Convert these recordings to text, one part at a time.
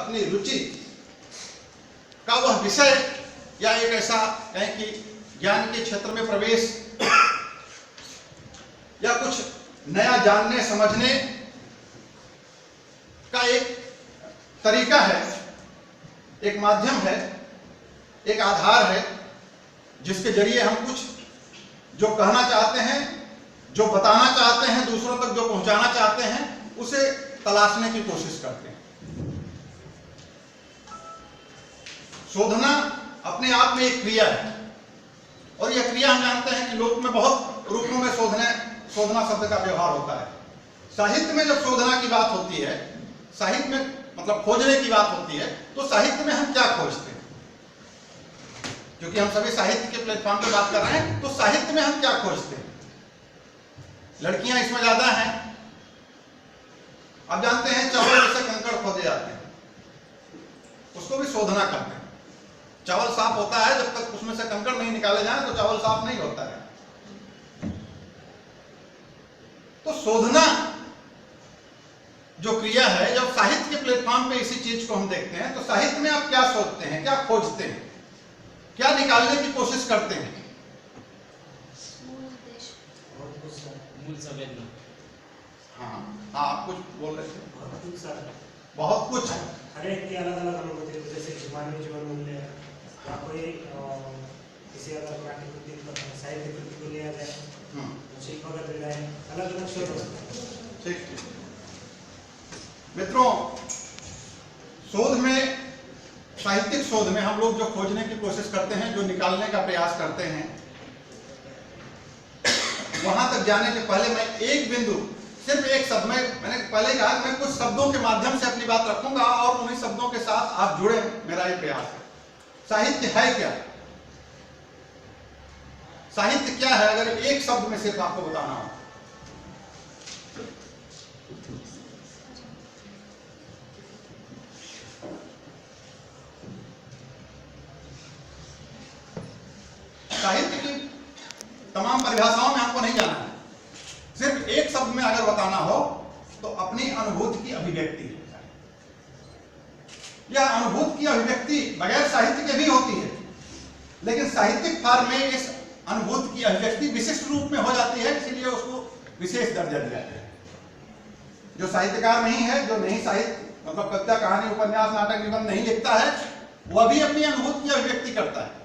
अपनी रुचि का वह विषय या एक ऐसा कहें कि ज्ञान के क्षेत्र में प्रवेश या कुछ नया जानने समझने का एक तरीका है, एक माध्यम है, एक आधार है, जिसके जरिए हम कुछ जो कहना चाहते हैं, जो बताना चाहते हैं, दूसरों तक जो पहुंचाना चाहते हैं, उसे तलाशने की कोशिश करते हैं। शोधना अपने आप में एक क्रिया है, और यह क्रिया हम जानते हैं कि लोक में बहुत रूपों में शोधना शब्द का व्यवहार होता है। साहित्य में जब शोधना की बात होती है, साहित्य में मतलब खोजने की बात होती है, तो साहित्य में हम क्या खोजते हैं? क्योंकि हम सभी साहित्य के प्लेटफॉर्म पे बात कर रहे हैं, तो साहित्य में हम क्या खोजते हैं? लड़कियां इसमें ज्यादा हैं। आप जानते हैं चावल जैसे कंकड़ खोदे जाते हैं, उसको भी शोधना करते हैं। चावल साफ होता है, जब तक उसमें से कंकड़ नहीं निकाले जाए तो चावल साफ नहीं होता है। तो शोधना जो क्रिया है, जब साहित्य के प्लेटफॉर्म पे इसी चीज को हम देखते हैं, तो साहित्य में आप क्या सोचते हैं, क्या खोजते हैं, क्या निकालने की कोशिश करते हैं? हाँ हाँ, आप कुछ बोल रहे थे। बहुत कुछ हर एक की अलग अलग अनुभूति है, जैसे मानवीय जीवन मूल्य या कोई किसी अगर प्राकृतिक साहित्य कृति को लिया जाए, शिल्प वगैरह है, अलग अलग शोध होते हैं। ठीक। मित्रों, शोध में, साहित्यिक शोध में हम लोग जो खोजने की कोशिश करते हैं, जो निकालने का प्रयास करते हैं, वहां तक जाने के पहले मैं एक बिंदु, सिर्फ एक शब्द में, मैंने पहले कहा मैं कुछ शब्दों के माध्यम से अपनी बात रखूंगा और उन्हीं शब्दों के साथ आप जुड़े, मेरा ये प्रयास है। साहित्य है क्या? साहित्य क्या है, अगर एक शब्द में सिर्फ आपको बताना हो? साहित्य की तमाम परिभाषाओं में हमको नहीं जाना है, सिर्फ एक शब्द में अगर बताना हो तो अपनी अनुभूति की अभिव्यक्ति है। यह अनुभूति की अभिव्यक्ति बगैर साहित्य के भी होती है, लेकिन साहित्यिक फॉर्म में इस अनुभूति की अभिव्यक्ति विशिष्ट रूप में हो जाती है, इसलिए उसको विशेष दर्जा दिया गया है। जो साहित्यकार नहीं है, जो नहीं साहित्य मतलब कविता, कहानी, उपन्यास, नाटक, निबंध नहीं लिखता है, वह भी अपनी अनुभूति की अभिव्यक्ति करता है।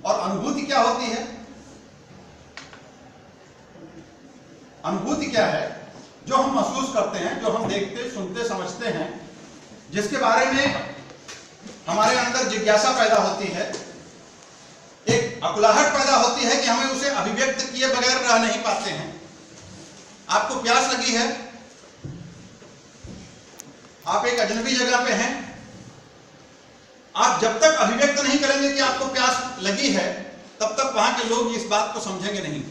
और अनुभूति क्या होती है? अनुभूति क्या है? जो हम महसूस करते हैं, जो हम देखते, सुनते, समझते हैं, जिसके बारे में हमारे अंदर जिज्ञासा पैदा होती है, एक अकुलाहट पैदा होती है कि हमें उसे अभिव्यक्त किए बगैर रह नहीं पाते हैं। आपको प्यास लगी है, आप एक अजनबी जगह पे हैं, आप जब तक अभिव्यक्त नहीं करेंगे कि आपको प्यास लगी है, तब तक वहां के लोग इस बात को समझेंगे नहीं।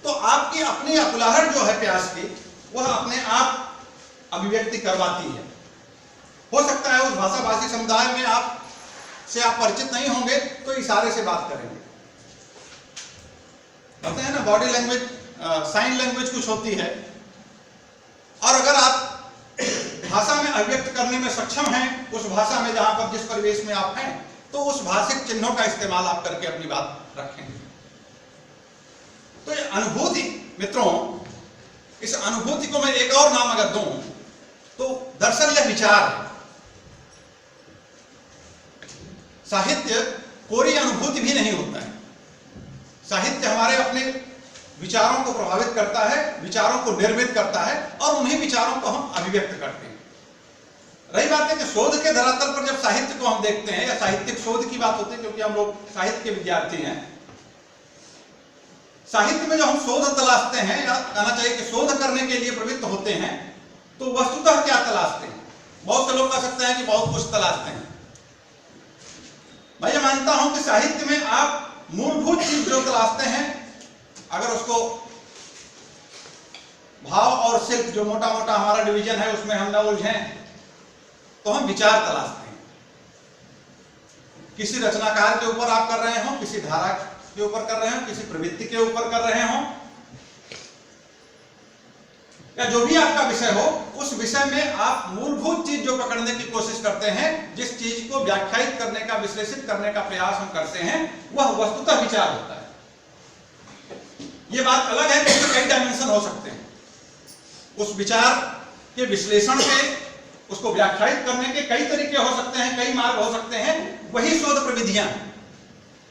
तो आपकी अपनी अकुलाहट जो है प्यास की, वह अपने आप अभिव्यक्ति करवाती है। हो सकता है उस भाषाभाषी समुदाय में आप परिचित नहीं होंगे, तो इशारे से बात करेंगे। कहते हैं ना, बॉडी लैंग्वेज, साइन लैंग्वेज कुछ होती है, और अगर आप भाषा में अभिव्यक्त करने में सक्षम हैं, उस भाषा में जहां पर जिस परिवेश में आप हैं, तो उस भाषिक चिन्हों का इस्तेमाल आप करके अपनी बात रखेंगे। तो ये अनुभूति, मित्रों, इस अनुभूति को मैं एक और नाम अगर दूं तो दरअसल यह विचार है। साहित्य कोरी अनुभूति भी नहीं होता है। साहित्य हमारे अपने विचारों को प्रभावित करता है, विचारों को निर्मित करता है, और उन्हीं विचारों को हम अभिव्यक्त करते हैं। रही बात है कि शोध के धरातल पर जब साहित्य को हम देखते हैं, या साहित्यिक शोध की बात होती है, क्योंकि हम लोग साहित्य के विद्यार्थी हैं, साहित्य में जो हम शोध तलाशते हैं, या कहना चाहिए कि शोध करने के लिए प्रवृत्त होते हैं, तो वस्तुतः क्या तलाशते हैं? बहुत से लोग कह सकते हैं कि बहुत कुछ तलाशते हैं। मैं ये मानता हूं कि साहित्य में आप मूलभूत चीज जो तलाशते हैं, अगर उसको भाव और शिल्प, जो मोटा मोटा हमारा डिवीजन है, उसमें हम न उलझें, तो हम विचार तलाशते हैं। किसी रचनाकार के ऊपर आप कर रहे हो, किसी धारा के ऊपर कर रहे हो, किसी प्रवृत्ति के ऊपर कर रहे हो, या जो भी आपका विषय हो, उस विषय में आप मूलभूत चीज जो पकड़ने की कोशिश करते हैं, जिस चीज को व्याख्यायित करने का, विश्लेषित करने का प्रयास हम करते हैं, वह वस्तुतः विचार होता है। यह बात अलग है कि उसके कई डायमेंशन हो सकते हैं। उस विचार के विश्लेषण के, उसको व्याख्यायित करने के कई तरीके हो सकते हैं, कई मार्ग हो सकते हैं। वही शोध प्रविधियां,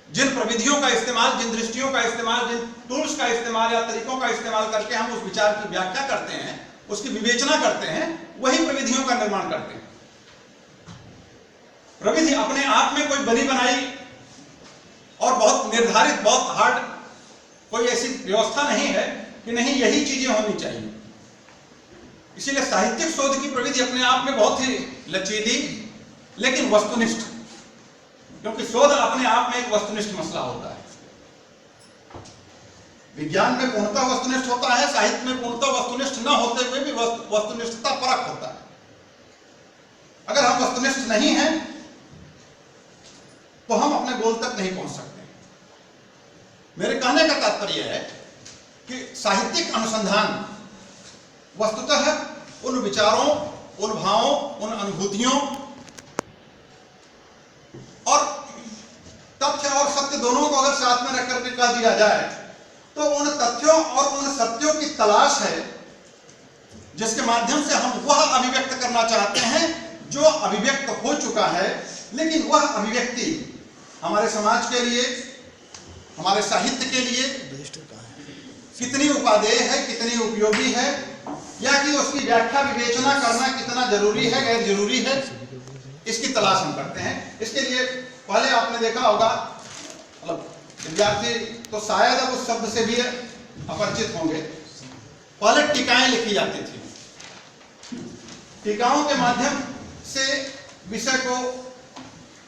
जिन प्रविधियों का इस्तेमाल, जिन दृष्टियों का इस्तेमाल, जिन टूल्स का इस्तेमाल या तरीकों का इस्तेमाल करके हम उस विचार की व्याख्या करते हैं, उसकी विवेचना करते हैं, वही प्रविधियों का निर्माण करते हैं। प्रविधि अपने आप में कोई बनी बनाई और बहुत निर्धारित, बहुत हार्ड कोई ऐसी व्यवस्था नहीं है कि नहीं यही चीजें होनी चाहिए। इसीलिए साहित्यिक शोध की प्रविधि अपने आप में बहुत ही लचीली लेकिन वस्तुनिष्ठ, क्योंकि शोध अपने आप में एक वस्तुनिष्ठ मसला होता है। विज्ञान में पूर्णतः वस्तुनिष्ठ होता है, साहित्य में पूर्णतः वस्तुनिष्ठ न होते हुए भी वस्तुनिष्ठता परख होता है। अगर हम वस्तुनिष्ठ नहीं हैं तो हम अपने गोल तक नहीं पहुंच सकते। मेरे कहने का तात्पर्य है कि साहित्यिक अनुसंधान वस्तुतः उन विचारों, उन भावों, उन अनुभूतियों और तथ्य और सत्य दोनों को अगर साथ में रख करके कह दिया जाए तो उन तथ्यों और उन सत्यों की तलाश है जिसके माध्यम से हम वह अभिव्यक्त करना चाहते हैं जो अभिव्यक्त हो चुका है। लेकिन वह अभिव्यक्ति हमारे समाज के लिए, हमारे साहित्य के लिए कितनी उपादेय है, कितनी उपयोगी है, या कि उसकी व्याख्या विवेचना करना कितना जरूरी है, गैर जरूरी है, इसकी तलाश हम करते हैं। इसके लिए पहले आपने देखा होगा, मतलब विद्यार्थी तो शायद अब उस शब्द से भी अपरिचित होंगे, पहले टीकाएं लिखी जाती थी। टीकाओं के माध्यम से विषय को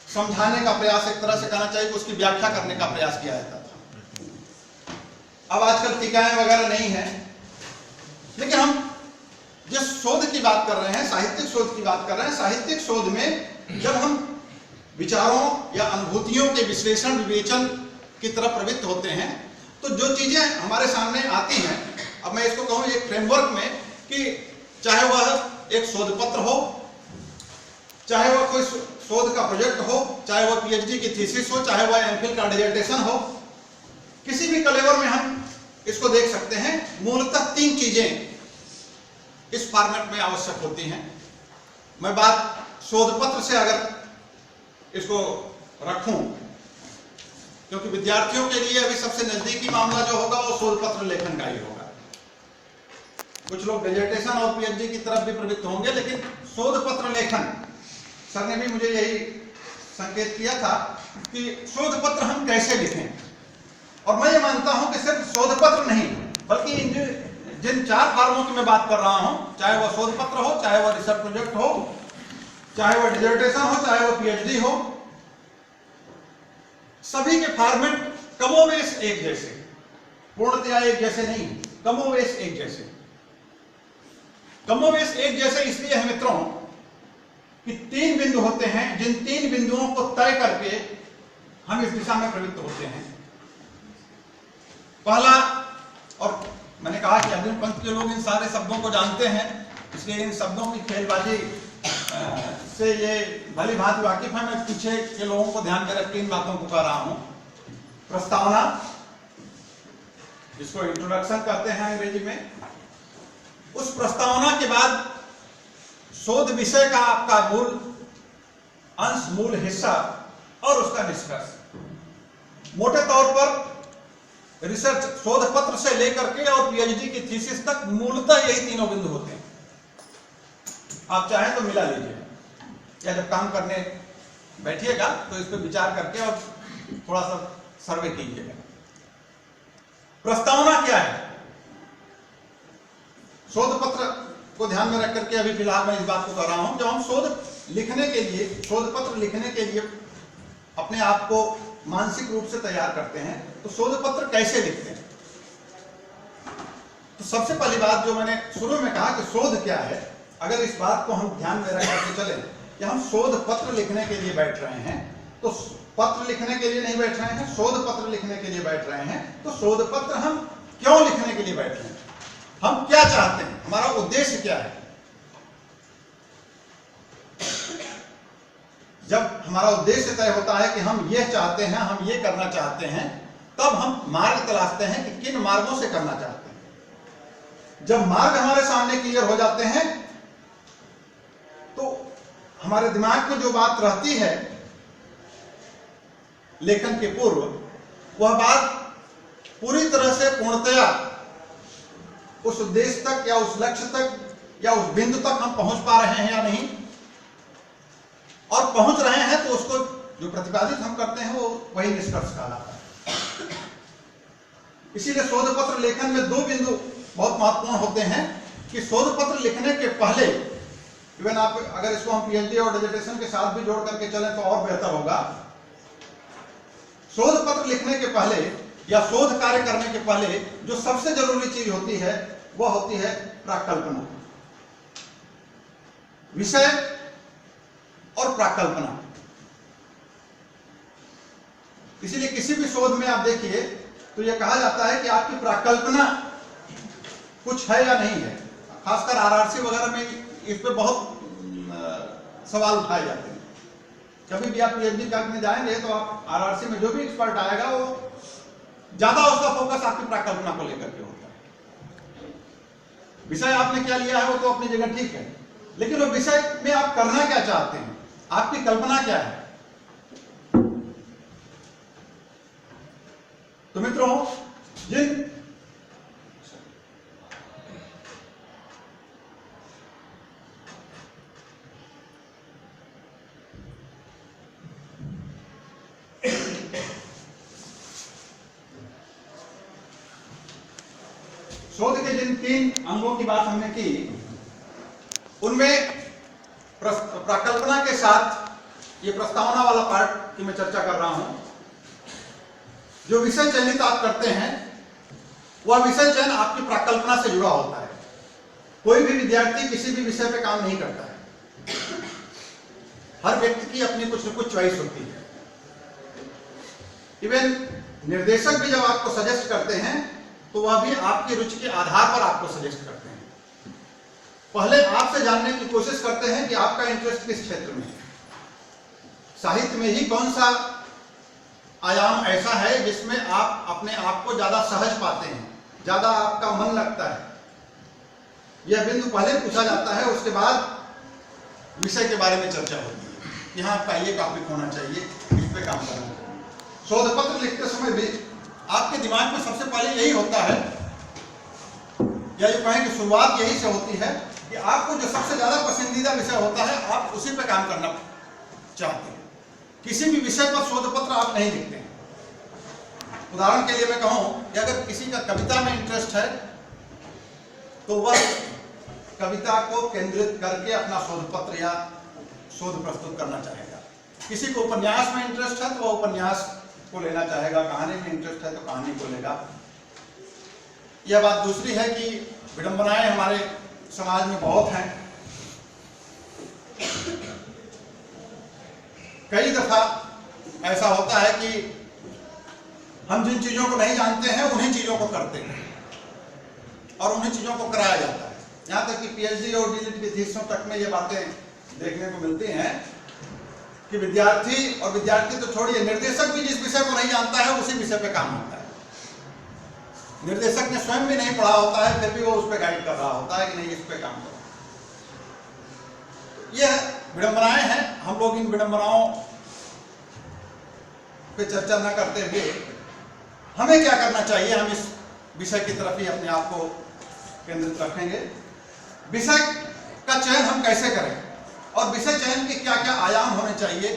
समझाने का प्रयास, एक तरह से कहना चाहिए कि उसकी व्याख्या करने का प्रयास किया जाता था। अब आजकल टीकाएं वगैरह नहीं है, लेकिन हम जिस शोध की बात कर रहे हैं, साहित्यिक शोध की बात कर रहे हैं, साहित्यिक शोध में जब हम विचारों या अनुभूतियों के विश्लेषण, विवेचन की तरफ प्रवृत्त होते हैं तो जो चीजें हमारे सामने आती हैं, अब मैं इसको कहूं एक फ्रेमवर्क में, कि चाहे वह एक शोध पत्र हो, चाहे वह कोई शोध का प्रोजेक्ट हो, चाहे वह पीएचडी की थीसिस हो, चाहे वह एमफिल का डिसर्टेशन हो, किसी भी कलेवर में हम इसको देख सकते हैं। मूलतः तीन चीजें इस फॉर्मेट में आवश्यक होती हैं। मैं बात शोध पत्र से अगर इसको रखूं, क्योंकि विद्यार्थियों के लिए अभी सबसे नजदीकी मामला जो होगा वो शोध पत्र लेखन का ही होगा। कुछ लोग डिसर्टेशन और पीएचडी की तरफ भी प्रवृत्त होंगे, लेकिन शोध पत्र लेखन, सर ने भी मुझे यही संकेत किया था कि शोध पत्र हम कैसे लिखें। और मैं ये मानता हूं कि सिर्फ शोध पत्र नहीं, बल्कि जिन चार फॉर्मों की मैं बात कर रहा हूं, चाहे वह शोध पत्र हो, चाहे वह रिसर्च प्रोजेक्ट हो, चाहे वह डिसर्टेशन हो, चाहे वह पीएचडी हो, सभी के फॉर्मेट कमोवेश एक जैसे, पूर्णतया एक जैसे नहीं, कमोवेश एक जैसे। कमोवेश एक जैसे इसलिए है मित्रों कि तीन बिंदु होते हैं, जिन तीन बिंदुओं को तय करके हम इस दिशा में प्रवृत्त होते हैं। पहला, और मैंने कहा कि अर्जुन पंथ के लोग इन सारे शब्दों को जानते हैं, इसलिए इन शब्दों की खेलबाजी से ये भली भांति वाकिफ है। मैं पीछे के लोगों को ध्यान में रख के इन बातों को कह रहा हूं। प्रस्तावना, जिसको इंट्रोडक्शन कहते हैं अंग्रेजी में, उस प्रस्तावना के बाद शोध विषय का आपका मूल अंश, मूल हिस्सा और उसका निष्कर्ष। मोटे तौर पर रिसर्च, शोध पत्र से लेकर के और पीएचडी की थीसिस तक मूलतः यही तीनों बिंदु होते हैं। आप चाहें तो मिला लीजिए, या जब काम करने बैठिएगा तो इस पर विचार करके और थोड़ा सा सर्वे कीजिएगा। प्रस्तावना क्या है? शोध पत्र को ध्यान में रख करके अभी फिलहाल मैं इस बात को कर रहा हूं, जब हम शोध लिखने के लिए, शोध पत्र लिखने के लिए अपने आप को मानसिक रूप से तैयार करते हैं, तो शोध पत्र कैसे लिखते हैं? तो सबसे पहली बात जो मैंने शुरू में कहा कि शोध क्या है, अगर इस बात को हम ध्यान में रख करके चले कि हम शोध पत्र लिखने के लिए बैठ रहे हैं, तो पत्र लिखने के लिए नहीं बैठ रहे हैं, शोध पत्र लिखने के लिए बैठ रहे हैं, तो शोध पत्र हम क्यों लिखने के लिए बैठ रहे हैं, हम क्या चाहते हैं, हमारा उद्देश्य क्या है, जब हमारा उद्देश्य तय होता है कि हम ये चाहते हैं, हम ये करना चाहते हैं, तब हम मार्ग तलाशते हैं कि किन मार्गों से करना चाहते हैं। जब मार्ग हमारे सामने क्लियर हो जाते हैं तो हमारे दिमाग में जो बात रहती है लेखन के पूर्व, वह बात पूरी तरह से पूर्णतया उस उद्देश्य तक या उस लक्ष्य तक या उस बिंदु तक हम पहुंच पा रहे हैं या नहीं, और पहुंच रहे हैं तो उसको जो प्रतिपादित हम करते हैं वो वही निष्कर्ष कहलाता है। इसीलिए शोध पत्र लेखन में दो बिंदु बहुत महत्वपूर्ण होते हैं कि शोध पत्र लिखने के पहले, इवन आप अगर इसको हम पीएचडी और डिसर्टेशन के साथ भी जोड़ करके चलें तो और बेहतर होगा। शोध पत्र लिखने के पहले या शोध कार्य करने के पहले जो सबसे जरूरी चीज होती है वह होती है प्राकल्पना, विषय और प्राकल्पना। इसीलिए किसी भी शोध में आप देखिए तो यह कहा जाता है कि आपकी प्राकल्पना कुछ है या नहीं है। खासकर आरआरसी वगैरह में इस पे बहुत सवाल उठाए जाते हैं। कभी भी आप पीएचडी करने जाएंगे तो आप आरआरसी में जो भी एक्सपर्ट आएगा वो ज्यादा उसका फोकस आपकी प्राकल्पना को लेकर के होता है। विषय आपने क्या लिया है वो तो अपनी जगह ठीक है, लेकिन वो विषय में आप करना क्या चाहते हैं, आपकी कल्पना क्या है। तो मित्रों, जिन शोध के जिन 3 अंगों की बात हमने की, उनमें प्राकल्पना के साथ ये प्रस्तावना वाला पार्ट की मैं चर्चा कर रहा हूं। जो विषय चयनित आप करते हैं वह विषय चयन आपकी प्राकल्पना से जुड़ा होता है। कोई भी विद्यार्थी किसी भी विषय पे काम नहीं करता है। हर व्यक्ति की अपनी कुछ न कुछ चॉइस होती है। इवन निर्देशक भी जब आपको सजेस्ट करते हैं तो वह भी आपकी रुचि के आधार पर आपको सजेस्ट करते हैं। पहले आपसे जानने की कोशिश करते हैं कि आपका इंटरेस्ट किस क्षेत्र में है। साहित्य में ही कौन सा आयाम ऐसा है जिसमें आप अपने आप को ज्यादा सहज पाते हैं, ज्यादा आपका मन लगता है। यह बिंदु पहले पूछा जाता है, उसके बाद विषय के बारे में चर्चा होती है कि हाँ आपका ये टॉपिक होना चाहिए, इस पे काम करना चाहिए। शोध पत्र लिखते समय भी आपके दिमाग में सबसे पहले यही होता है, या ये कहें कि शुरुआत यही से होती है कि आपको जो सबसे ज्यादा पसंदीदा विषय होता है आप उसी पे काम करना चाहते हैं। किसी भी विषय पर शोध पत्र आप नहीं लिखते हैं। उदाहरण के लिए मैं कहूं कि अगर किसी का कविता में इंटरेस्ट है तो वह कविता को केंद्रित करके अपना शोध पत्र या शोध प्रस्तुत करना चाहेगा। किसी को उपन्यास में इंटरेस्ट है तो वह उपन्यास को लेना चाहेगा, कहानी में इंटरेस्ट है तो कहानी को लेगा। यह बात दूसरी है कि विडंबनाएं हमारे समाज में बहुत हैं। कई दफा ऐसा होता है कि हम जिन चीजों को नहीं जानते हैं उन्हीं चीजों को करते हैं और उन्हीं चीजों को कराया जाता है। यहां तक कि पीएचडी और डीलिट की थीसिसों तक में ये बातें देखने को मिलती हैं कि विद्यार्थी तो छोड़िए, निर्देशक भी जिस विषय को नहीं जानता है उसी विषय पे काम होता है। निर्देशक ने स्वयं भी नहीं पढ़ा होता है, फिर भी वो उस पर गाइड कर रहा होता है कि नहीं इस पे काम करो। यह विडंबनाएं हैं। हम लोग इन विडंबनाओं पे चर्चा न करते हुए हमें क्या करना चाहिए, हम इस विषय की तरफ ही अपने आप को केंद्रित रखेंगे। विषय का चयन हम कैसे करें और विषय चयन के क्या क्या आयाम होने चाहिए।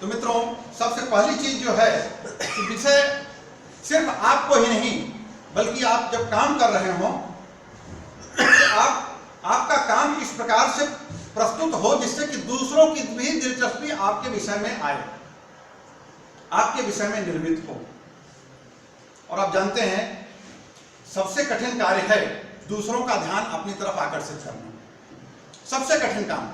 तो मित्रों, सबसे पहली चीज जो है कि विषय सिर्फ आपको ही नहीं बल्कि आप जब काम कर रहे हो आपका काम इस प्रकार से प्रस्तुत हो जिससे कि दूसरों की भी दिलचस्पी आपके विषय में आए, आपके विषय में निर्मित हो। और आप जानते हैं सबसे कठिन कार्य है दूसरों का ध्यान अपनी तरफ आकर्षित करना, सबसे कठिन काम।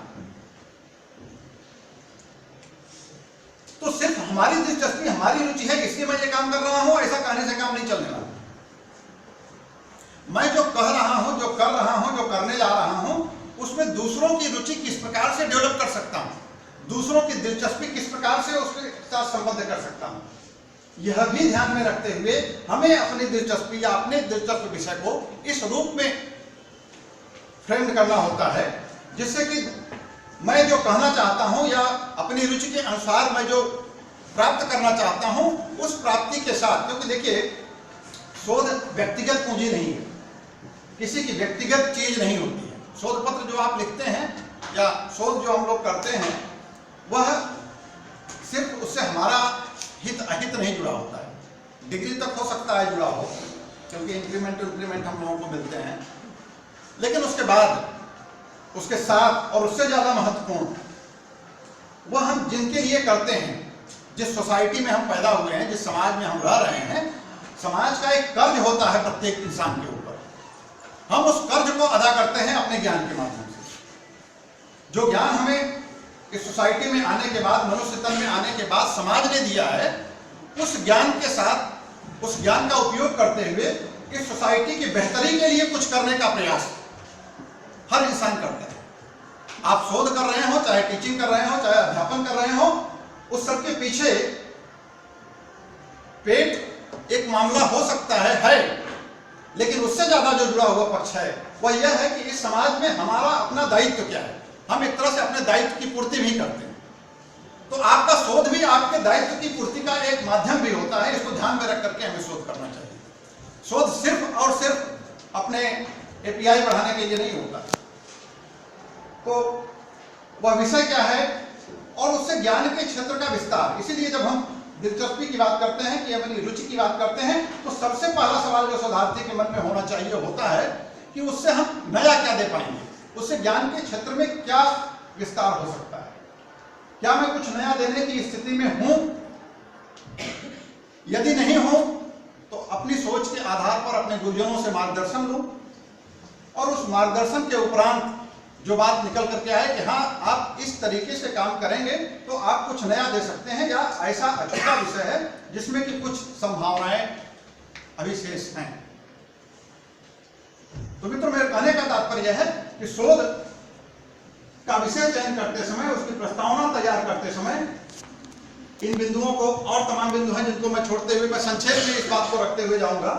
तो सिर्फ हमारी दिलचस्पी, हमारी रुचि है इसलिए मैं ये काम कर रहा हूं, ऐसा कहने से काम नहीं चलने वाला। मैं जो कह रहा हूं, जो कर रहा हूं, जो करने जा रहा हूं, उसमें दूसरों की रुचि किस प्रकार से डेवलप कर सकता हूं, दूसरों की दिलचस्पी किस प्रकार से उसके साथ संबद्ध कर सकता हूं, यह भी ध्यान में रखते हुए हमें अपनी दिलचस्पी या अपने दिलचस्प विषय को इस रूप में फ्रेम करना होता है जिससे कि मैं जो कहना चाहता हूं या अपनी रुचि के अनुसार मैं जो प्राप्त करना चाहता हूं उस प्राप्ति के साथ, क्योंकि देखिए शोध व्यक्तिगत पूंजी नहीं है, किसी की व्यक्तिगत चीज नहीं होती है। शोध पत्र जो आप लिखते हैं या शोध जो हम लोग करते हैं वह सिर्फ उससे हमारा हित अहित नहीं जुड़ा होता है। डिग्री तक हो सकता है जुड़ा हो, क्योंकि इंक्रीमेंट हम लोगों को मिलते हैं, लेकिन उसके बाद उसके साथ और उससे ज्यादा महत्वपूर्ण वह हम जिनके लिए करते हैं, जिस सोसाइटी में हम पैदा हुए हैं, जिस समाज में हम रह रहे हैं, समाज का एक कर्ज होता है प्रत्येक इंसान के ऊपर। हम उस कर्ज को अदा करते हैं अपने ज्ञान के माध्यम से। जो ज्ञान हमें इस सोसाइटी में आने के बाद, मनुष्य तन में आने के बाद समाज ने दिया है, उस ज्ञान के साथ उस ज्ञान का उपयोग करते हुए इस सोसाइटी की बेहतरी के लिए कुछ करने का प्रयास हर इंसान करता है। आप शोध कर रहे हो, चाहे टीचिंग कर रहे हो, चाहे अध्यापन कर रहे हो, उस सब के पीछे पेट एक मामला हो सकता है, लेकिन उससे ज्यादा जो जुड़ा हुआ पक्ष है वह यह है कि इस समाज में हमारा अपना दायित्व क्या है। हम एक तरह से अपने दायित्व की पूर्ति भी करते हैं, तो आपका शोध भी आपके दायित्व की पूर्ति का एक माध्यम भी होता है। इसको ध्यान में रख करके हमें शोध करना चाहिए। शोध सिर्फ और सिर्फ अपने एपीआई बढ़ाने के लिए नहीं होता। तो वह विषय क्या है और उससे ज्ञान के क्षेत्र का विस्तार। इसीलिए जब हम दिलचस्पी की बात करते हैं कि अपनी रुचि की बात करते हैं, तो सबसे पहला सवाल जो शोधार्थी के मन में होना चाहिए होता है कि उससे हम नया क्या दे पाएंगे, उससे ज्ञान के क्षेत्र में क्या विस्तार हो सकता है, क्या मैं कुछ नया देने की स्थिति में हूं। यदि नहीं हूं तो अपनी सोच के आधार पर अपने गुरुजनों से मार्गदर्शन लूं और उस मार्गदर्शन के उपरांत जो बात निकल करके आए कि हाँ आप इस तरीके से काम करेंगे तो आप कुछ नया दे सकते हैं, या ऐसा अछूता विषय है जिसमें कि कुछ संभावनाएं अभी शेष हैं। तो मित्रों, मेरे कहने का तात्पर्य है कि शोध का विषय चयन करते समय, उसकी प्रस्तावना तैयार करते समय इन बिंदुओं को, और तमाम बिंदु हैं जिनको मैं छोड़ते हुए मैं संक्षेप में इस बात को रखते हुए जाऊंगा।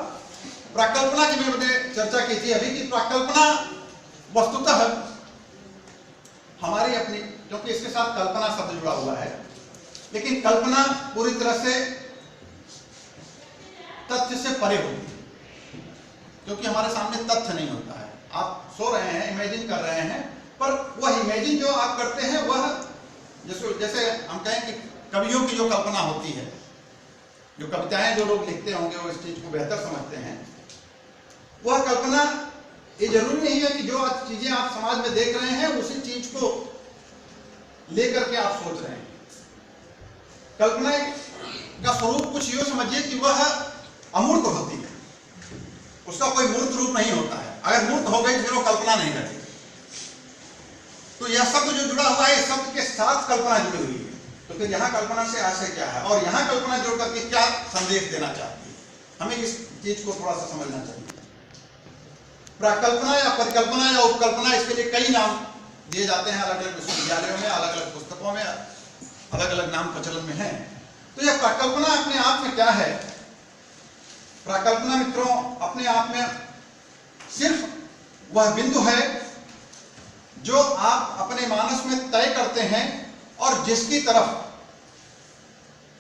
प्राकल्पना की मैंने चर्चा की थी अभी कि प्राकल्पना वस्तुतः हमारी अपनी, क्योंकि इसके साथ कल्पना शब्द जुड़ा हुआ है, लेकिन कल्पना पूरी तरह से तथ्य से परे होती है, क्योंकि हमारे सामने तथ्य नहीं होता है। आप सो रहे हैं, इमेजिन कर रहे हैं, पर वह इमेजिन जो आप करते हैं वह जैसे हम कहें कि कवियों की जो कल्पना होती है, जो कविताएं जो लोग लिखते होंगे वो इस चीज को बेहतर समझते हैं। वह कल्पना, ये जरूरी नहीं है कि जो चीजें आप समाज में देख रहे हैं उसी चीज को लेकर के आप सोच रहे हैं। कल्पना का स्वरूप कुछ यूं समझिए कि वह अमूर्त होती है, उसका कोई मूर्त रूप नहीं होता है। अगर मूर्त हो गई फिर वो कल्पना नहीं रहती। तो यह शब्द जो जुड़ा हुआ है, इस शब्द के साथ कल्पना जुड़ी हुई है। तो फिर यहाँ कल्पना से आशय क्या है और यहाँ कल्पना जोड़ करके क्या संदेश देना चाहती है, हमें इस चीज को थोड़ा सा समझना चाहिए। प्राकल्पना या परिकल्पना या उपकल्पना, इसके लिए कई नाम दिए जाते हैं अलग अलग विश्वविद्यालयों में, अलग अलग पुस्तकों में, अलग अलग नाम प्रचलन में है। तो यह प्राकल्पना अपने आप में क्या है? प्राकल्पना मित्रों अपने आप में सिर्फ वह बिंदु है जो आप अपने मानस में तय करते हैं और जिसकी तरफ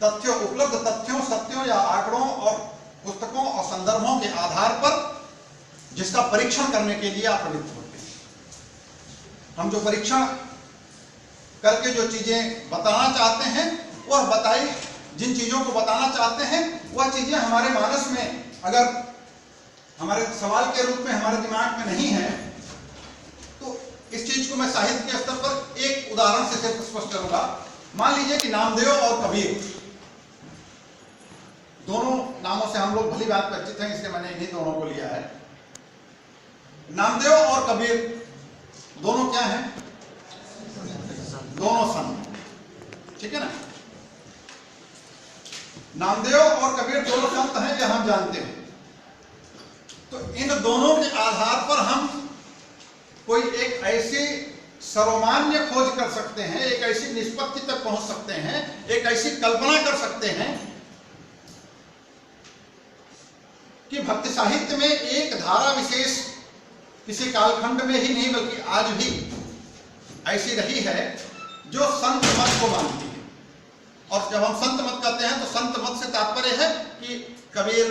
तथ्यों, उपलब्ध तथ्यों, सत्यों या आंकड़ों और पुस्तकों और संदर्भों के आधार पर जिसका परीक्षण करने के लिए आप प्रवृत्त होते हैं। हम जो परीक्षण करके जो चीजें बताना चाहते हैं, वह बताई, जिन चीजों को बताना चाहते हैं वह चीजें हमारे मानस में, अगर हमारे सवाल के रूप में हमारे दिमाग में नहीं है, तो इस चीज को मैं साहित्य के स्तर पर एक उदाहरण से सिर्फ स्पष्ट करूंगा। मान लीजिए कि नामदेव और कबीर, दोनों नामों से हम लोग भली बात परिचित हैं, इसलिए मैंने इन्हीं दोनों को लिया है। नामदेव और कबीर दोनों क्या हैं? दोनों संत, ठीक है ना। नामदेव और कबीर दोनों संत हैं, यह हम जानते हैं। तो इन दोनों के आधार पर हम कोई एक ऐसी सर्वमान्य खोज कर सकते हैं, एक ऐसी निष्पत्ति तक पहुंच सकते हैं, एक ऐसी कल्पना कर सकते हैं कि भक्ति साहित्य में एक धारा विशेष किसी कालखंड में ही नहीं बल्कि आज भी ऐसी रही है जो संत मत को मानती है। और जब हम संत मत कहते हैं तो संत मत से तात्पर्य है कि कबीर,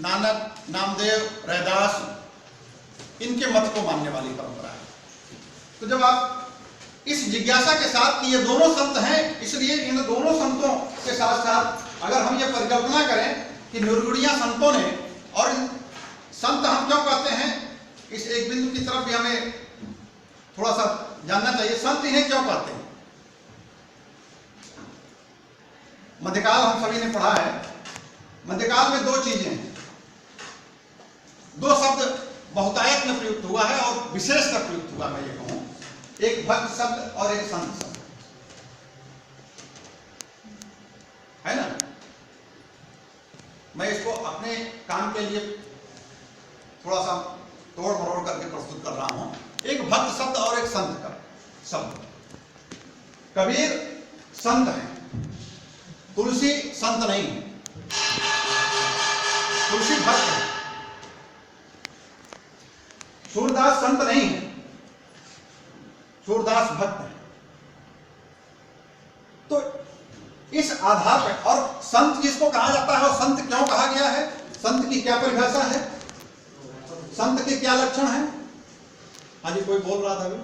नानक, नामदेव, रैदास, इनके मत को मानने वाली परंपरा है। तो जब आप इस जिज्ञासा के साथ कि ये दोनों संत हैं, इसलिए इन दोनों संतों के साथ साथ अगर हम ये परिकल्पना करें कि निर्गुणिया संतों ने, और संत हम क्यों कहते हैं, इस एक बिंदु की तरफ भी हमें थोड़ा सा जानना चाहिए। संत इन्हें क्यों कहते हैं? मध्यकाल हम सभी ने पढ़ा है। मध्यकाल में दो चीजें हैं, दो शब्द बहुतायत में प्रयुक्त हुआ है और विशेषकर प्रयुक्त हुआ, मैं ये कहूं, एक भक्त शब्द और एक संत शब्द, है ना। मैं इसको अपने काम के लिए थोड़ा सा तोड़ मरोड़ करके प्रस्तुत कर रहा हूं। एक भक्त शब्द और एक संत का शब्द। कबीर संत है, तुलसी संत नहीं है, तुलसी भक्त है। सूरदास संत नहीं है, सूरदास भक्त है। तो इस आधार पर, और संत जिसको कहा जाता है, और संत क्यों कहा गया है, संत की क्या परिभाषा है, संत के क्या लक्षण है? हाँ जी, कोई बोल रहा था अभी?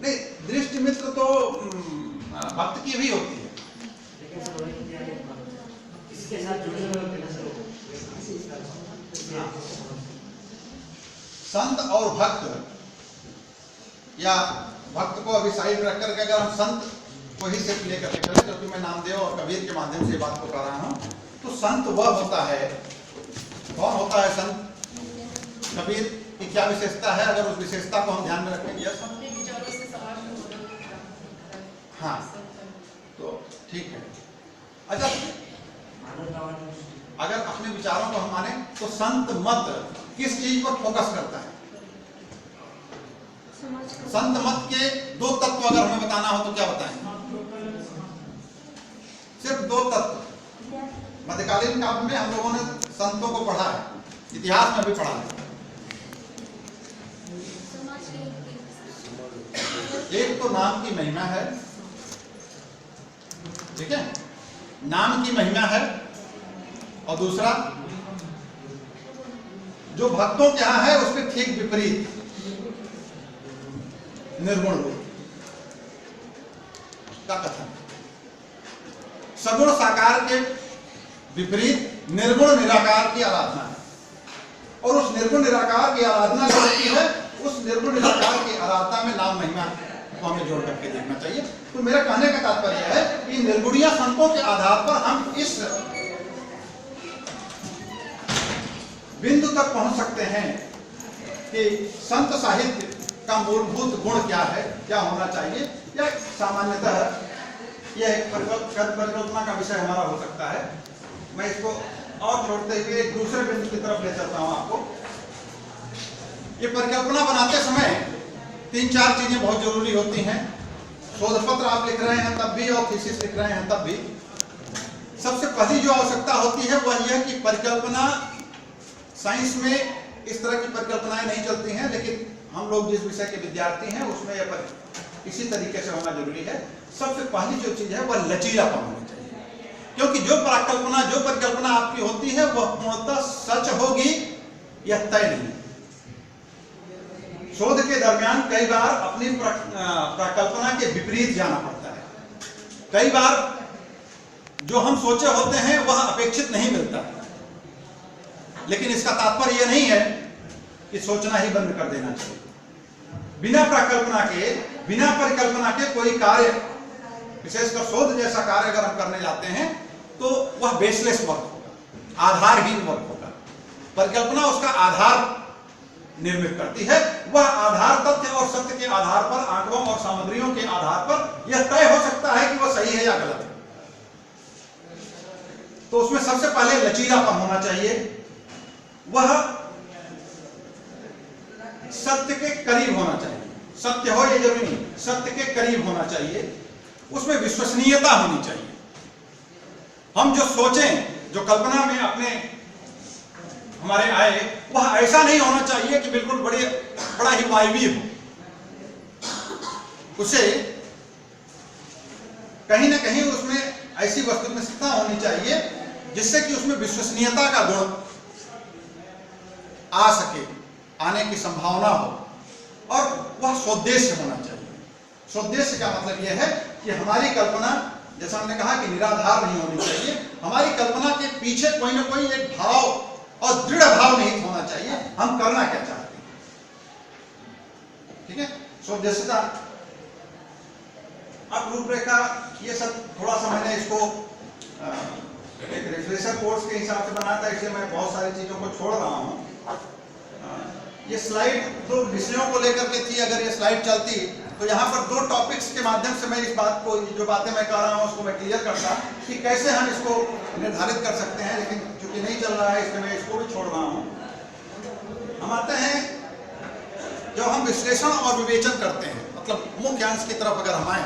नहीं, दृष्टि मित्र तो भक्त की भी होती है। इसके साथ जुड़े हुए संत और भक्त, या भक्त को अभी साइड रख करके अगर हम संत को ही सिर्फ लेकर के चले, क्योंकि मैं नामदेव और कबीर के माध्यम से बात को कर रहा हूं, तो संत वह होता है, कौन होता है संत? कबीर की क्या विशेषता है, अगर उस विशेषता को हम ध्यान में रखेंगे? हाँ, तो ठीक है। अच्छा, अगर अपने विचारों को हम माने तो संत मत किस चीज पर फोकस करता है? संत मत के दो तत्व अगर हमें बताना हो तो क्या बताएंगे? सिर्फ दो तत्व। मध्यकालीन काल में हम लोगों ने संतों को पढ़ा है, इतिहास में भी पढ़ा है। एक तो नाम की महिमा है, ठीक है, नाम की महिमा है, और दूसरा जो भक्तों के यहां है उसके ठीक विपरीत निर्गुण रूप का कथन। सगुण साकार के विपरीत निर्गुण निराकार की आराधना है, और उस निर्गुण निराकार की आराधना जो होती है, उस निर्गुण निराकार की आराधना में नाम महिमा को हमें जोड़ करके देखना चाहिए। तो मेरा कहने का तात्पर्य है कि निर्गुणिया संतों के आधार पर हम इस बिंदु तक पहुंच सकते हैं कि संत साहित्य का मूलभूत गुण क्या है, क्या होना चाहिए, या सामान्यतः यह परिकल्पना का विषय हमारा हो सकता है। मैं इसको और छोड़ते हुए एक दूसरे बिंदु की तरफ ले चलता हूं आपको। ये परिकल्पना बनाते समय 3-4 चीजें बहुत जरूरी होती हैं। शोध पत्र आप लिख रहे हैं तब भी, और थीसिस लिख रहे हैं तब भी, सबसे पहली जो आवश्यकता होती है वह यह कि परिकल्पना, साइंस में इस तरह की परिकल्पनाएं नहीं चलती हैं, लेकिन हम लोग जिस विषय के विद्यार्थी हैं उसमें यह इसी तरीके से होना जरूरी है। सबसे पहली जो चीज है वह लचीलापन होनी चाहिए, क्योंकि जो परिकल्पना आपकी होती है वह पूर्णतः सच होगी यह तय नहीं। शोध के दरमियान कई बार अपनी परिकल्पना के विपरीत जाना पड़ता है। कई बार जो हम सोचे होते हैं वह अपेक्षित नहीं मिलता, लेकिन इसका तात्पर्य यह नहीं है कि सोचना ही बंद कर देना चाहिए। बिना परिकल्पना के कोई कार्य, विशेषकर शोध जैसा कार्य अगर हम करने जाते हैं तो वह बेसलेस वर्क होगा, आधारहीन वर्क होगा। परिकल्पना उसका आधार निर्मित करती है, वह आधार तथ्य और सत्य के आधार पर, आंकड़ों और सामग्रियों के आधार पर यह तय हो सकता है कि वह सही है या गलत है। तो उसमें सबसे पहले लचीलापन होना चाहिए। वह सत्य के करीब होना चाहिए। सत्य हो ये जरूरी नहीं, सत्य के करीब होना चाहिए, उसमें विश्वसनीयता होनी चाहिए। हम जो सोचें, जो कल्पना में अपने हमारे आए, वह ऐसा नहीं होना चाहिए कि बिल्कुल बड़ा ही वायवी हो। उसे कहीं ना कहीं उसमें ऐसी वस्तुनिष्ठता होनी चाहिए जिससे कि उसमें विश्वसनीयता का गुण आ सके, आने की संभावना हो, और वह स्वोद्देश्य होना चाहिए। स्वोद्देश्य का मतलब यह है कि हमारी कल्पना, जैसा हमने कहा कि निराधार नहीं होनी चाहिए, हमारी कल्पना के पीछे कोई ना कोई एक भाव और दृढ़ भाव नहीं होना चाहिए, हम करना क्या चाहते हैं। ठीक है, स्वोद्देश्यता। अब रूपरेखा, ये सब थोड़ा सा मैंने इसको एक रिफ्रेशर कोर्स के हिसाब से बनाया था, इसलिए मैं बहुत सारी चीजों को छोड़ रहा हूं। ये स्लाइड दो विषयों को लेकर के थी, अगर ये स्लाइड चलती तो यहाँ पर दो टॉपिक्स के माध्यम से मैं इस बात को, जो बातें मैं कर रहा हूँ उसको मैं क्लियर करता कि कैसे हम इसको निर्धारित कर सकते हैं, लेकिन चूंकि नहीं चल रहा है इसलिए मैं इसको भी छोड़ रहा हूँ। हम आते हैं, जब हम विश्लेषण और विवेचन करते हैं, मतलब मुख्य अंश की तरफ अगर हम आए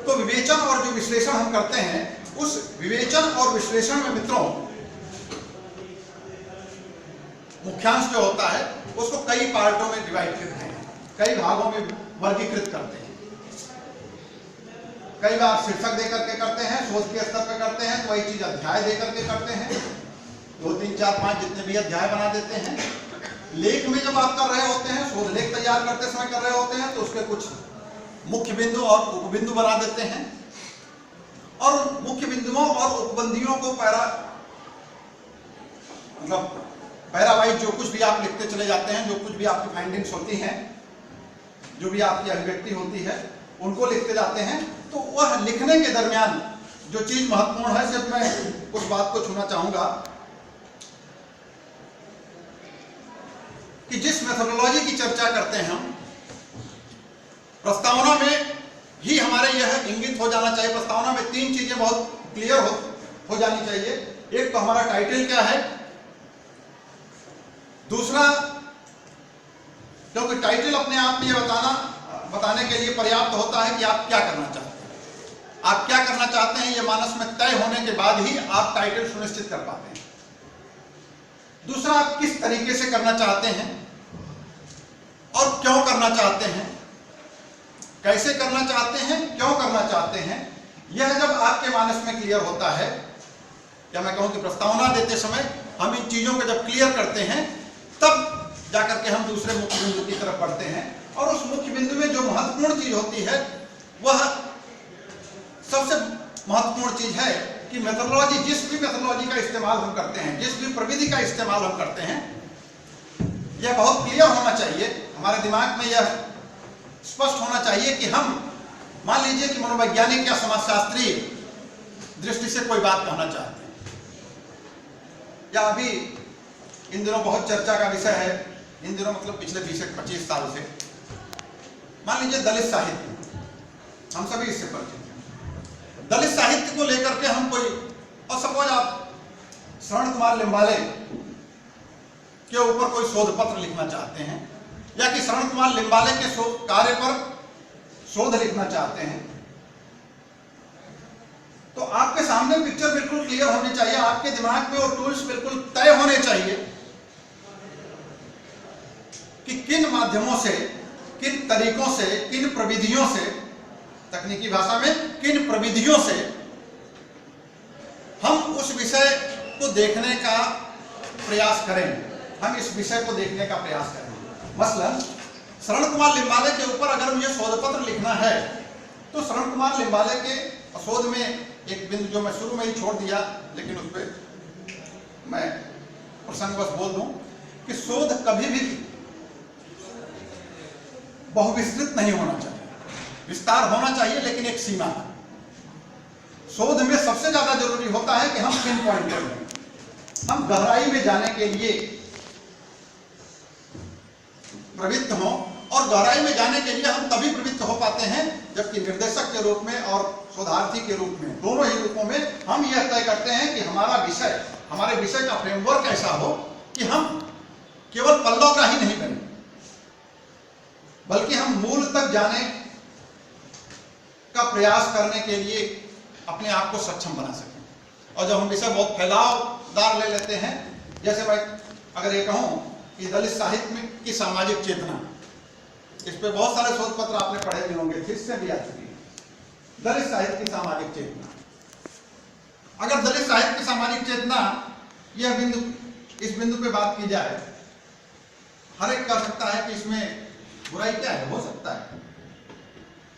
तो विवेचन और जो विश्लेषण हम करते हैं, उस विवेचन और विश्लेषण में मित्रों मुख्यांश जो होता है उसको कई पार्टों में डिवाइड करते हैं, कई भागों में वर्गीकृत करते हैं। कई बार शीर्षक देकर के करते हैं, शोध के स्तर पे करते हैं, कोई चीज अध्याय देकर के करते हैं, 2, 3, 4, 5 जितने भी अध्याय बना देते हैं। लेख में जब आप कर रहे होते हैं, शोध लेख तैयार करते समय कर रहे होते हैं, तो उसके कुछ मुख्य बिंदु और उपबिंदु बना देते हैं, और मुख्य बिंदुओं और उपबंदियों को पैरा वाइज जो कुछ भी आप लिखते चले जाते हैं, जो कुछ भी आपकी फाइंडिंग्स होती हैं, जो भी आपकी अभिव्यक्ति होती है, उनको लिखते जाते हैं। तो वह लिखने के दरमियान जो चीज महत्वपूर्ण है, सिर्फ मैं उस बात को छूना चाहूंगा कि जिस मेथोडोलॉजी की चर्चा करते हैं हम, प्रस्तावना में ही हमारे यह इंगित हो जाना चाहिए। प्रस्तावना में 3 चीजें बहुत क्लियर हो जानी चाहिए। एक तो हमारा टाइटल क्या है, दूसरा, क्योंकि टाइटल अपने आप में यह बताने के लिए पर्याप्त होता है कि आप क्या करना चाहते हैं। आप क्या करना चाहते हैं, यह मानस में तय होने के बाद ही आप टाइटल सुनिश्चित कर पाते हैं। दूसरा, आप किस तरीके से करना चाहते हैं और क्यों करना चाहते हैं, कैसे करना चाहते हैं, क्यों करना चाहते हैं। यह जब आपके मानस में क्लियर होता है, या मैं कहूं कि प्रस्तावना देते समय हम इन चीजों को जब क्लियर करते हैं, तब जाकर के हम दूसरे मुख्य बिंदु की तरफ बढ़ते हैं। और उस मुख्य बिंदु में जो महत्वपूर्ण चीज होती है, वह सबसे महत्वपूर्ण चीज है कि मेथोडोलॉजी, जिस भी मेथोडोलॉजी का इस्तेमाल हम करते हैं, जिस भी प्रविधि का इस्तेमाल हम करते हैं, यह बहुत क्लियर होना चाहिए, हमारे दिमाग में यह स्पष्ट होना चाहिए कि हम, मान लीजिए कि मनोवैज्ञानिक या समाजशास्त्रीय दृष्टि से कोई बात कहना चाहते हैं, या अभी इन दिनों बहुत चर्चा का विषय है, इन दिनों मतलब पिछले 20-25 साल से, मान लीजिए दलित साहित्य, हम सभी इससे परिचित हैं। दलित साहित्य को लेकर के हम कोई, और सपोज आप शरण कुमार लिम्बाले के ऊपर कोई शोध पत्र लिखना चाहते हैं, या कि शरण कुमार लिम्बाले के कार्य पर शोध लिखना चाहते हैं, तो आपके सामने पिक्चर बिल्कुल क्लियर होनी चाहिए, आपके दिमाग में वो टूल्स बिल्कुल तय होने चाहिए कि किन माध्यमों से, किन तरीकों से, किन प्रविधियों से, तकनीकी भाषा में किन प्रविधियों से हम उस विषय को देखने का प्रयास करें, हम इस विषय को देखने का प्रयास करें। मसलन शरण कुमार लिम्बाले के ऊपर अगर मुझे शोध पत्र लिखना है, तो शरण कुमार लिम्बाले के शोध में एक बिंदु जो मैं शुरू में ही छोड़ दिया, लेकिन उस पर मैं प्रसंगवश बोल दूं कि शोध कभी भी बहुविस्तृत नहीं होना चाहिए, विस्तार होना चाहिए, लेकिन एक सीमा है। शोध में सबसे ज्यादा जरूरी होता है कि हम पिन पॉइंट करें, हम गहराई में जाने के लिए प्रवृत्त हों, और गहराई में जाने के लिए हम तभी प्रवृत्त हो पाते हैं जबकि निर्देशक के रूप में और शोधार्थी के रूप में, दोनों ही रूपों में हम यह तय करते हैं कि हमारा विषय, हमारे विषय का फ्रेमवर्क ऐसा हो कि हम केवल पल्लवग्राही नहीं बने, बल्कि हम मूल तक जाने का प्रयास करने के लिए अपने आप को सक्षम बना सकें। और जब हम विषय बहुत फैलावदार ले लेते हैं, जैसे भाई अगर ये कहूं कि दलित साहित्य में की सामाजिक चेतना, इस पे बहुत सारे शोध पत्र आपने पढ़े भी होंगे, फिर से भी आ चुकी है। दलित साहित्य की सामाजिक चेतना, अगर दलित साहित्य की सामाजिक चेतना, यह बिंदु, इस बिंदु पे बात की जाए, हर एक कर सकता है कि इसमें बुराई क्या है, हो सकता है।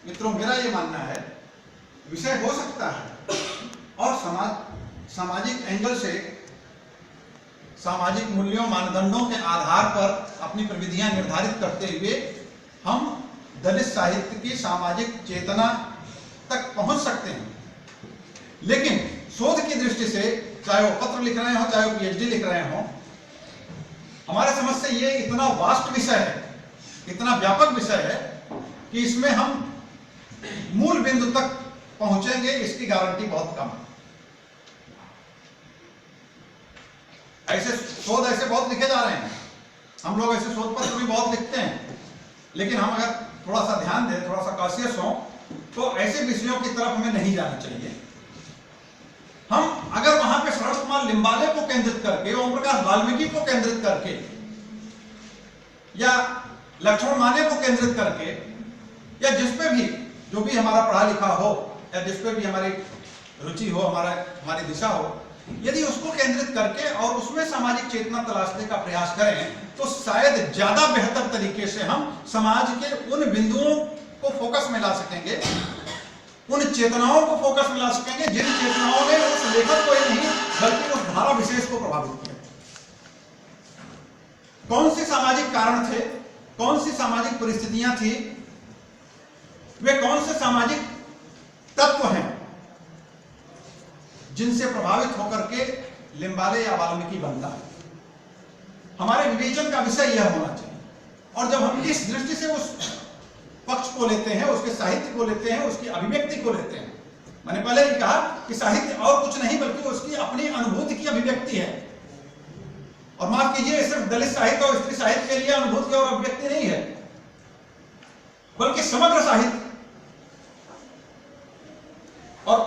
मित्रों, मेरा ये मानना है विषय हो सकता है, और सामाजिक एंगल से, सामाजिक मूल्यों मानदंडों के आधार पर अपनी प्रविधियां निर्धारित करते हुए हम दलित साहित्य की सामाजिक चेतना तक पहुंच सकते हैं। लेकिन शोध की दृष्टि से, चाहे वो पत्र लिख रहे हो, चाहे वो पीएचडी लिख रहे हो, हमारे समझ से ये इतना वास्ट विषय है, इतना व्यापक विषय है कि इसमें हम मूल बिंदु तक पहुंचेंगे, इसकी गारंटी बहुत कम है। ऐसे शोध ऐसे बहुत लिखे जा रहे हैं, हम लोग ऐसे शोध पत्र भी बहुत लिखते हैं, लेकिन हम अगर थोड़ा सा ध्यान दें, थोड़ा सा कॉशियस हो, तो ऐसे विषयों की तरफ हमें नहीं जाना चाहिए। हम अगर वहां पे शरद कुमार लिम्बाले को केंद्रित करके, ओम प्रकाश वाल्मीकि को केंद्रित करके, या लक्ष्मण माने को केंद्रित करके, या जिसपे भी, जो भी हमारा पढ़ा लिखा हो, या जिसपे भी हमारी रुचि हो, हमारी दिशा हो, यदि उसको केंद्रित करके और उसमें सामाजिक चेतना तलाशने का प्रयास करें, तो शायद ज्यादा बेहतर तरीके से हम समाज के उन बिंदुओं को फोकस में ला सकेंगे, उन चेतनाओं को फोकस में ला सकेंगे जिन चेतनाओं ने उस लेखक को ही नहीं बल्कि उस धारा विशेष को प्रभावित किया। कौन से सामाजिक कारण थे, कौन सी सामाजिक परिस्थितियां थी, वे कौन से सामाजिक तत्व हैं जिनसे प्रभावित होकर के लिम्बाले या वाल्मीकि बनता है। हमारे विवेचन का विषय यह होना चाहिए। और जब हम इस दृष्टि से उस पक्ष को लेते हैं, उसके साहित्य को लेते हैं, उसकी अभिव्यक्ति को लेते हैं, मैंने पहले ही कहा कि साहित्य और कुछ नहीं बल्कि उसकी अपनी अनुभूति की अभिव्यक्ति है। और माफ कीजिए, सिर्फ दलित साहित्य और स्त्री साहित्य के लिए अनुभूति और अभिव्यक्ति नहीं है, बल्कि समग्र साहित्य। और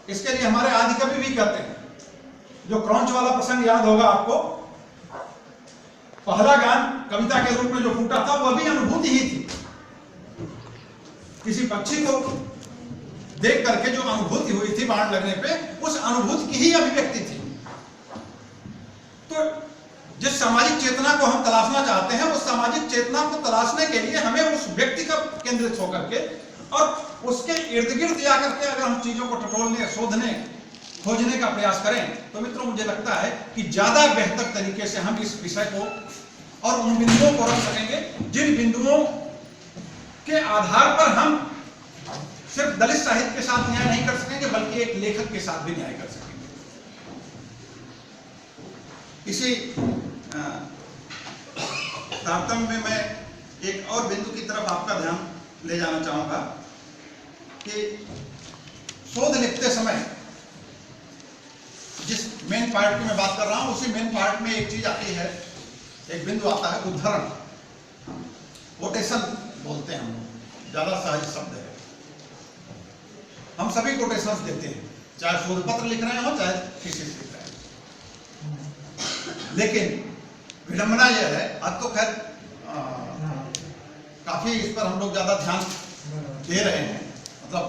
इसके लिए हमारे आदि कवि भी कहते हैं, जो क्रॉन्च वाला प्रसंग याद होगा आपको, पहला गान कविता के रूप में जो फूटा था वह भी अनुभूति ही थी। किसी पक्षी को देख करके जो अनुभूति हुई थी बाण लगने पे, उस अनुभूति की ही अभिव्यक्ति थी। तो जिस सामाजिक चेतना को हम तलाशना चाहते हैं, उस सामाजिक चेतना को तलाशने के लिए हमें उस व्यक्ति का केंद्रित होकर के और उसके इर्द गिर्द जाकर के अगर हम चीजों को टटोलने, शोधने, खोजने का प्रयास करें, तो मित्रों मुझे लगता है कि ज्यादा बेहतर तरीके से हम इस विषय को और उन बिंदुओं को रख सकेंगे जिन बिंदुओं के आधार पर हम सिर्फ दलित साहित्य के साथ न्याय नहीं कर सकेंगे, बल्कि एक लेखक के साथ भी न्याय कर सकेंगे। इसी तारतम्य में मैं एक और बिंदु की तरफ आपका ध्यान ले जाना चाहूंगा कि शोध लिखते समय जिस मेन पार्ट की मैं बात कर रहा हूं, उसी मेन पार्ट में एक चीज आती है, एक बिंदु आता है उद्धरण, कोटेशन बोलते हैं हम लोग, ज्यादा सहज शब्द है। हम सभी कोटेशंस देते हैं, चाहे शोध पत्र लिख रहे हो, चाहे थीसिस लिख रहे हो। लेकिन विडंबना यह है, अब तो खैर काफी इस पर हम लोग ज्यादा ध्यान दे रहे हैं, मतलब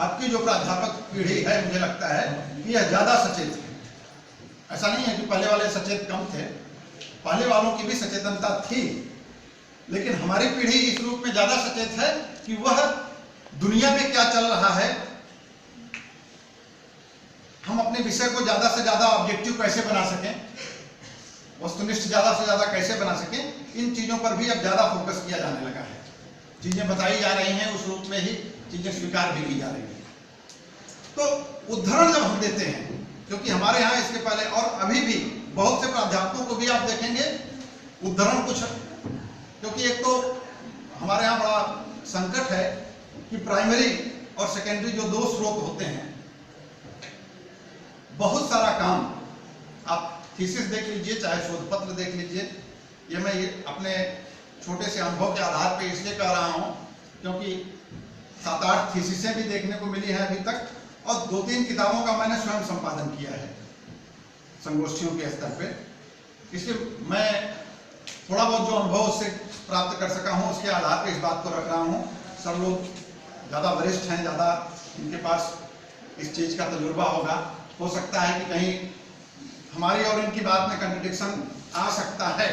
आपकी जो प्राध्यापक पीढ़ी है, मुझे लगता है कि यह ज्यादा सचेत है। ऐसा नहीं है कि पहले वाले सचेत कम थे, पहले वालों की भी सचेतनता थी, लेकिन हमारी पीढ़ी इस रूप में ज्यादा सचेत है कि वह दुनिया में क्या चल रहा है, हम अपने विषय को ज्यादा से ज्यादा ऑब्जेक्टिव कैसे बना सकें, वस्तुनिष्ठ ज्यादा से ज्यादा कैसे बना सकें, इन चीजों पर भी अब ज्यादा फोकस किया जाने लगा है। चीजें बताई जा रही हैं, उस रूप में ही चीजें स्वीकार भी की जा रही हैं। तो उद्धरण जब हम देते हैं, क्योंकि हमारे यहाँ इसके पहले और अभी भी बहुत से प्राध्यापकों को भी आप देखेंगे उद्धरण कुछ, क्योंकि एक तो हमारे यहाँ बड़ा संकट है कि प्राइमरी और सेकेंडरी जो दो स्रोत होते हैं, बहुत सारा काम, आप थीसिस देख लीजिए, चाहे शोध पत्र देख लीजिए, ये मैं अपने छोटे से अनुभव के आधार पे इसलिए कह रहा हूँ क्योंकि 7-8 थीसिसें भी देखने को मिली है अभी तक, और 2-3 किताबों का मैंने स्वयं संपादन किया है संगोष्ठियों के स्तर पे। इसलिए मैं थोड़ा बहुत जो अनुभव उससे प्राप्त कर सका हूँ उसके आधार पे इस बात को रख रहा हूँ। सब लोग ज़्यादा वरिष्ठ हैं, ज़्यादा इनके पास इस चीज़ का तजुर्बा होगा। हो सकता है कि कहीं हमारी और इनकी बात में कंट्रडिक्शन आ सकता है,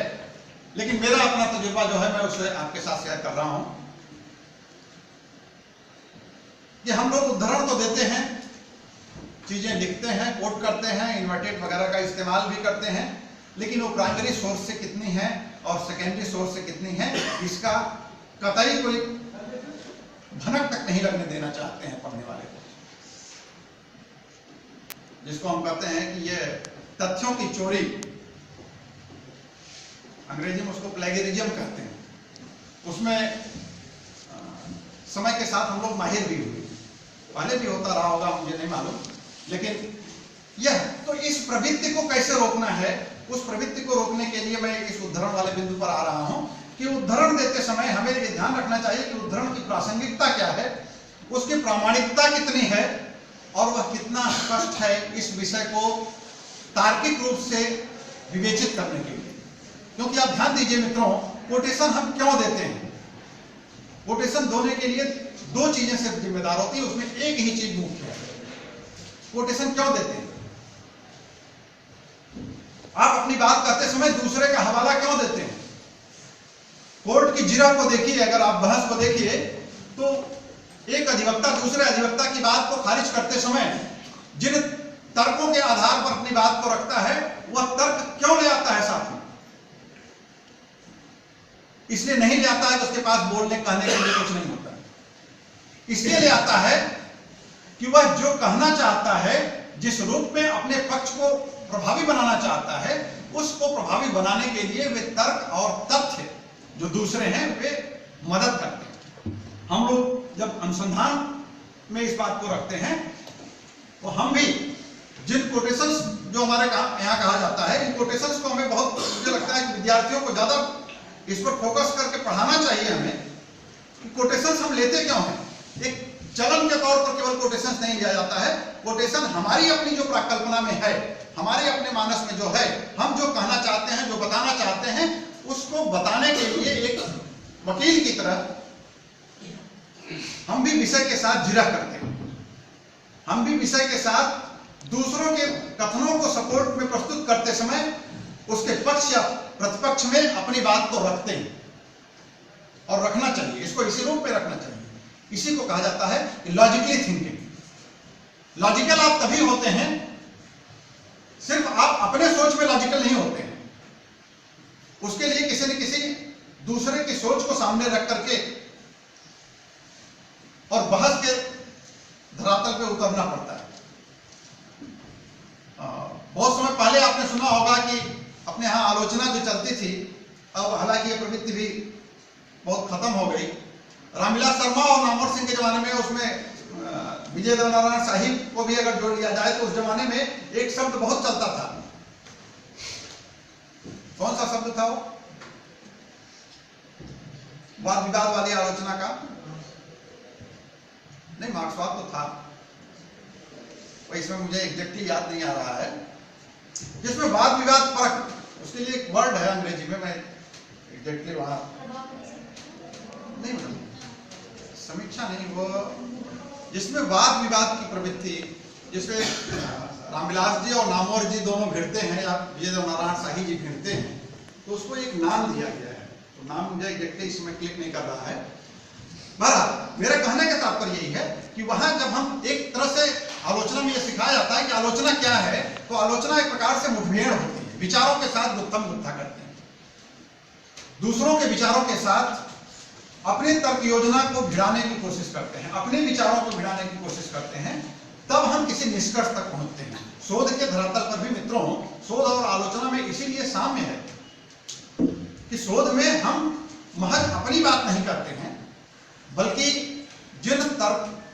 लेकिन मेरा अपना तजुर्बा जो है मैं उसे आपके साथ शेयर कर रहा हूँ। कि हम लोग उदाहरण तो देते हैं, चीजें लिखते हैं, कोट करते हैं, इन्वर्टेड वगैरह का इस्तेमाल भी करते हैं, लेकिन वो प्राइमरी सोर्स से कितनी है और सेकेंडरी सोर्स से कितनी है इसका कतई कोई भनक तक नहीं लगने देना चाहते हैं पढ़ने वाले को, जिसको हम कहते हैं कि ये तथ्यों की चोरी, अंग्रेजी में उसको प्लेगरिज्म कहते हैं। उसमें समय के साथ हम लोग माहिर भी हुए, पहले भी होता रहा होगा मुझे नहीं मालूम, लेकिन यह तो इस प्रवृत्ति को कैसे रोकना है, उस प्रवृत्ति को रोकने के लिए मैं इस उद्धरण वाले बिंदु पर आ रहा हूं कि उद्धरण देते समय हमें ये ध्यान रखना चाहिए कि उद्धरण की प्रासंगिकता क्या है, उसकी प्रामाणिकता कितनी है और वह कितना स्पष्ट है, इस विषय को तार्किक रूप से विवेचित करने के लिए। क्योंकि आप ध्यान दीजिए मित्रों, कोटेशन हम क्यों देते हैं? कोटेशन देने के लिए दो चीजें सिर्फ जिम्मेदार होती है, उसमें एक ही चीज मुख्य है। कोटेशन क्यों देते हैं? आप अपनी बात करते समय दूसरे का हवाला क्यों देते हैं? कोर्ट की जिरह को देखिए, अगर आप बहस को देखिए तो एक अधिवक्ता दूसरे अधिवक्ता की बात को खारिज करते समय जिन तर्कों के आधार पर अपनी बात को रखता है, वह तर्क क्यों ले आता है साथ में? इसलिए नहीं ले आता है कि उसके पास बोलने कहने के लिए कुछ नहीं होता है, इसलिए ले आता है कि वह जो कहना चाहता है, जिस रूप में अपने पक्ष को प्रभावी बनाना चाहता है, उसको प्रभावी बनाने के लिए वे तर्क और तथ्य जो दूसरे हैं वे मदद करते हैं। हम लोग जब अनुसंधान में इस बात को रखते हैं तो हम भी जिन कोटेशंस जो हमारे यहाँ कहा जाता है, इन कोटेशंस को हमें बहुत, मुझे लगता है कि विद्यार्थियों को ज्यादा इस पर फोकस करके पढ़ाना चाहिए हमें कि कोटेशंस हम लेते क्यों हैं। एक चलन के तौर पर केवल कोटेशंस नहीं लिया जाता है, कोटेशन हमारी अपनी जो प्राकल्पना में है, हमारे अपने मानस में जो है, हम जो कहना चाहते हैं, जो बताना चाहते हैं, उसको बताने के लिए एक वकील की तरह हम भी विषय के साथ जिरह करते हैं। हम भी विषय के साथ दूसरों के कथनों को सपोर्ट में प्रस्तुत करते समय उसके पक्ष या प्रतिपक्ष में अपनी बात को रखते हैं, और रखना चाहिए, इसको इसी रूप में रखना चाहिए। इसी को कहा जाता है लॉजिकली थिंकिंग। लॉजिकल आप तभी होते हैं, सिर्फ आप अपने सोच में लॉजिकल नहीं होते हैं, उसके लिए किसी न किसी दूसरे की सोच को सामने रख करके और बहस के धरातल पे उतरना पड़ता है। बहुत समय पहले आपने सुना होगा कि अपने यहाँ आलोचना जो चलती थी, अब हालांकि यह प्रवृत्ति भी बहुत खत्म हो गई। रामविलास शर्मा और नामवर सिंह के जमाने में उसमें विजय देवनारायण साहिब को भी अगर जोड़ लिया जाए तो उस जमाने में एक शब्द बहुत चलता था। कौन सा शब्द था वो? वाद विवाद वाली आलोचना का नहीं, मार्क्सवाद तो था, इसमें मुझे एग्जैक्टली याद नहीं आ रहा है, जिसमें वाद विवाद परख, उसके लिए एक वर्ड है अंग्रेजी में, मैं एग्जैक्टली वहां नहीं, मतलब समीक्षा नहीं, वो जिसमें वाद विवाद की प्रवृत्ति, जिसमें रामविलास जी और नामवर जी दोनों भिड़ते हैं या विजय देवनारायण शाही जी भिड़ते हैं, तो उसको एक नाम दिया गया है। तो नाम मुझे एग्जैक्टली इसमें क्लिक नहीं कर रहा है। बहरहाल मेरे कहने का तात्पर्य यही है कि वहां जब हम एक तरह से आलोचना में यह सिखाया जाता है कि आलोचना क्या है, तो आलोचना एक प्रकार से मुठभेड़ होती है, विचारों के साथ गुत्थम गुत्था करते हैं, दूसरों के विचारों के साथ अपने तर्क योजना को भिड़ाने की कोशिश करते हैं, अपने विचारों को भिड़ाने की कोशिश करते हैं, तब हम किसी निष्कर्ष तक पहुंचते हैं। शोध के धरातल पर भी मित्रों, शोध और आलोचना में इसीलिए साम्य है कि शोध में हम महज अपनी बात नहीं करते हैं, बल्कि जिन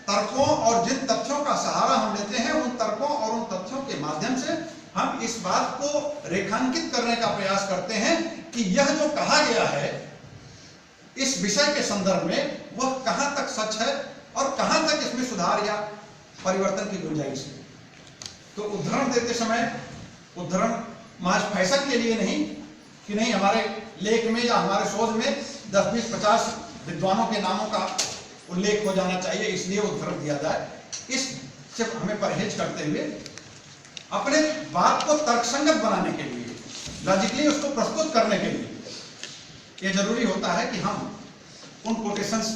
तर्कों और जिन तथ्यों का सहारा हम लेते हैं, उन तर्कों और उन तथ्यों के माध्यम से हम इस बात को रेखांकित करने का प्रयास करते हैं कि यह जो कहा गया है इस विषय के संदर्भ में वह कहां तक सच है और कहां तक इसमें सुधार या परिवर्तन की गुंजाइश है। तो उद्धरण देते समय उद्धरण महज फैशन के लिए नहीं कि नहीं हमारे लेख में या हमारे शोध में 10, 20, 50 विद्वानों के नामों का उल्लेख हो जाना चाहिए इसलिए उद्धरण दिया जाए। इससे हमें परहेज करते हुए अपने बात को तर्कसंगत बनाने के लिए, लॉजिकली उसको प्रस्तुत करने के लिए यह जरूरी होता है कि हम उन कोटेशंस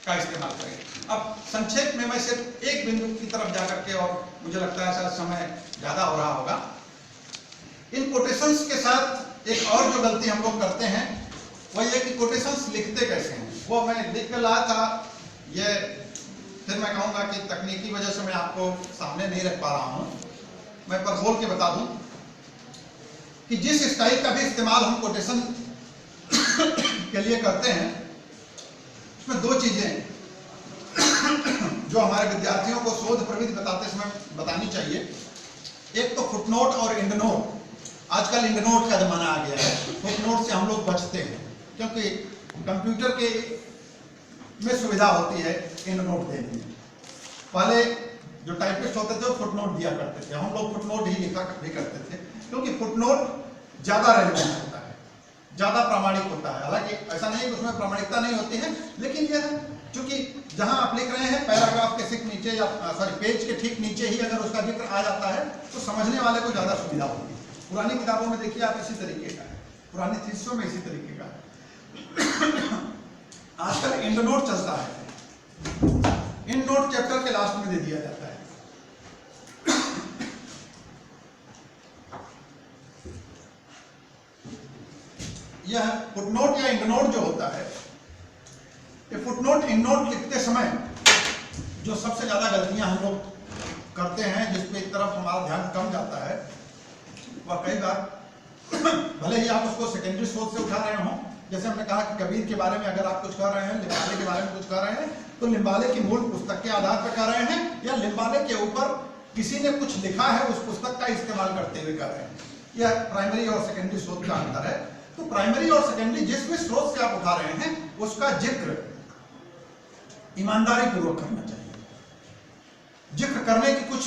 का इस्तेमाल करें। अब संक्षेप में मैं सिर्फ एक बिंदु की तरफ जाकर के, और मुझे लगता है शायद समय ज्यादा हो रहा होगा, इन कोटेशंस के साथ एक और जो गलती हम लोग करते हैं वह ये कि कोटेशंस लिखते कैसे हैं। वो मैं लिख कर लाया था, ये फिर मैं कहूँगा कि तकनीकी वजह से मैं आपको सामने नहीं रख पा रहा हूँ, मैं पर बोल के बता दूं कि जिस स्टाइल का भी इस्तेमाल हम कोटेशन के लिए करते हैं उसमें दो चीजें जो हमारे विद्यार्थियों को शोध प्रविधि बताते समय बतानी चाहिए। एक तो फुटनोट और एंडनोट। आजकल एंडनोट का जमाना आ गया है, फुटनोट से हम लोग बचते हैं क्योंकि कंप्यूटर के में सुविधा होती है एंडनोट देने में। पहले जो टाइपिस्ट होते थे वो फुटनोट दिया करते थे, हम लोग फुटनोट ही लिखा भी करते थे क्योंकि फुटनोट ज्यादा रेलेवेंट होता है, ज्यादा प्रामाणिक होता है। हालांकि ऐसा नहीं कि उसमें प्रामाणिकता नहीं होती है, लेकिन यह है क्योंकि जहां आप लिख रहे हैं पैराग्राफ के ठीक नीचे या पेज के ठीक नीचे ही अगर उसका जिक्र आ जाता है तो समझने वाले को ज्यादा सुविधा होती है। पुरानी किताबों में देखिए आप इसी तरीके का है, पुरानी थीसिसों में इसी तरीके का है। आजकल एंडनोट चलता है, एंडनोट चैप्टर के लास्ट में दे दिया जाता है। यह फुटनोट या एंडनोट जो होता है, ये फुटनोट एंडनोट लिखते समय जो सबसे ज्यादा गलतियां हम लोग करते हैं, जिसपे एक तरफ हमारा ध्यान कम जाता है, वह कई बार भले ही आप उसको सेकेंडरी सोर्स से उठा रहे हो, जैसे हमने कहा कि कबीर के बारे में अगर आप कुछ कर रहे हैं, लिम्बाले के बारे में कुछ कर रहे हैं, तो लिम्बाले की मूल पुस्तक के आधार पर कर रहे हैं या लिम्बाले के ऊपर किसी ने कुछ लिखा है उस पुस्तक का इस्तेमाल करते हुए कर रहे हैं। यह प्राइमरी और सेकेंडरी स्रोत का अंतर है। तो प्राइमरी और सेकेंडरी जिस भी स्रोत से आप उठा रहे हैं उसका जिक्र ईमानदारी पूर्वक करना चाहिए। जिक्र करने की कुछ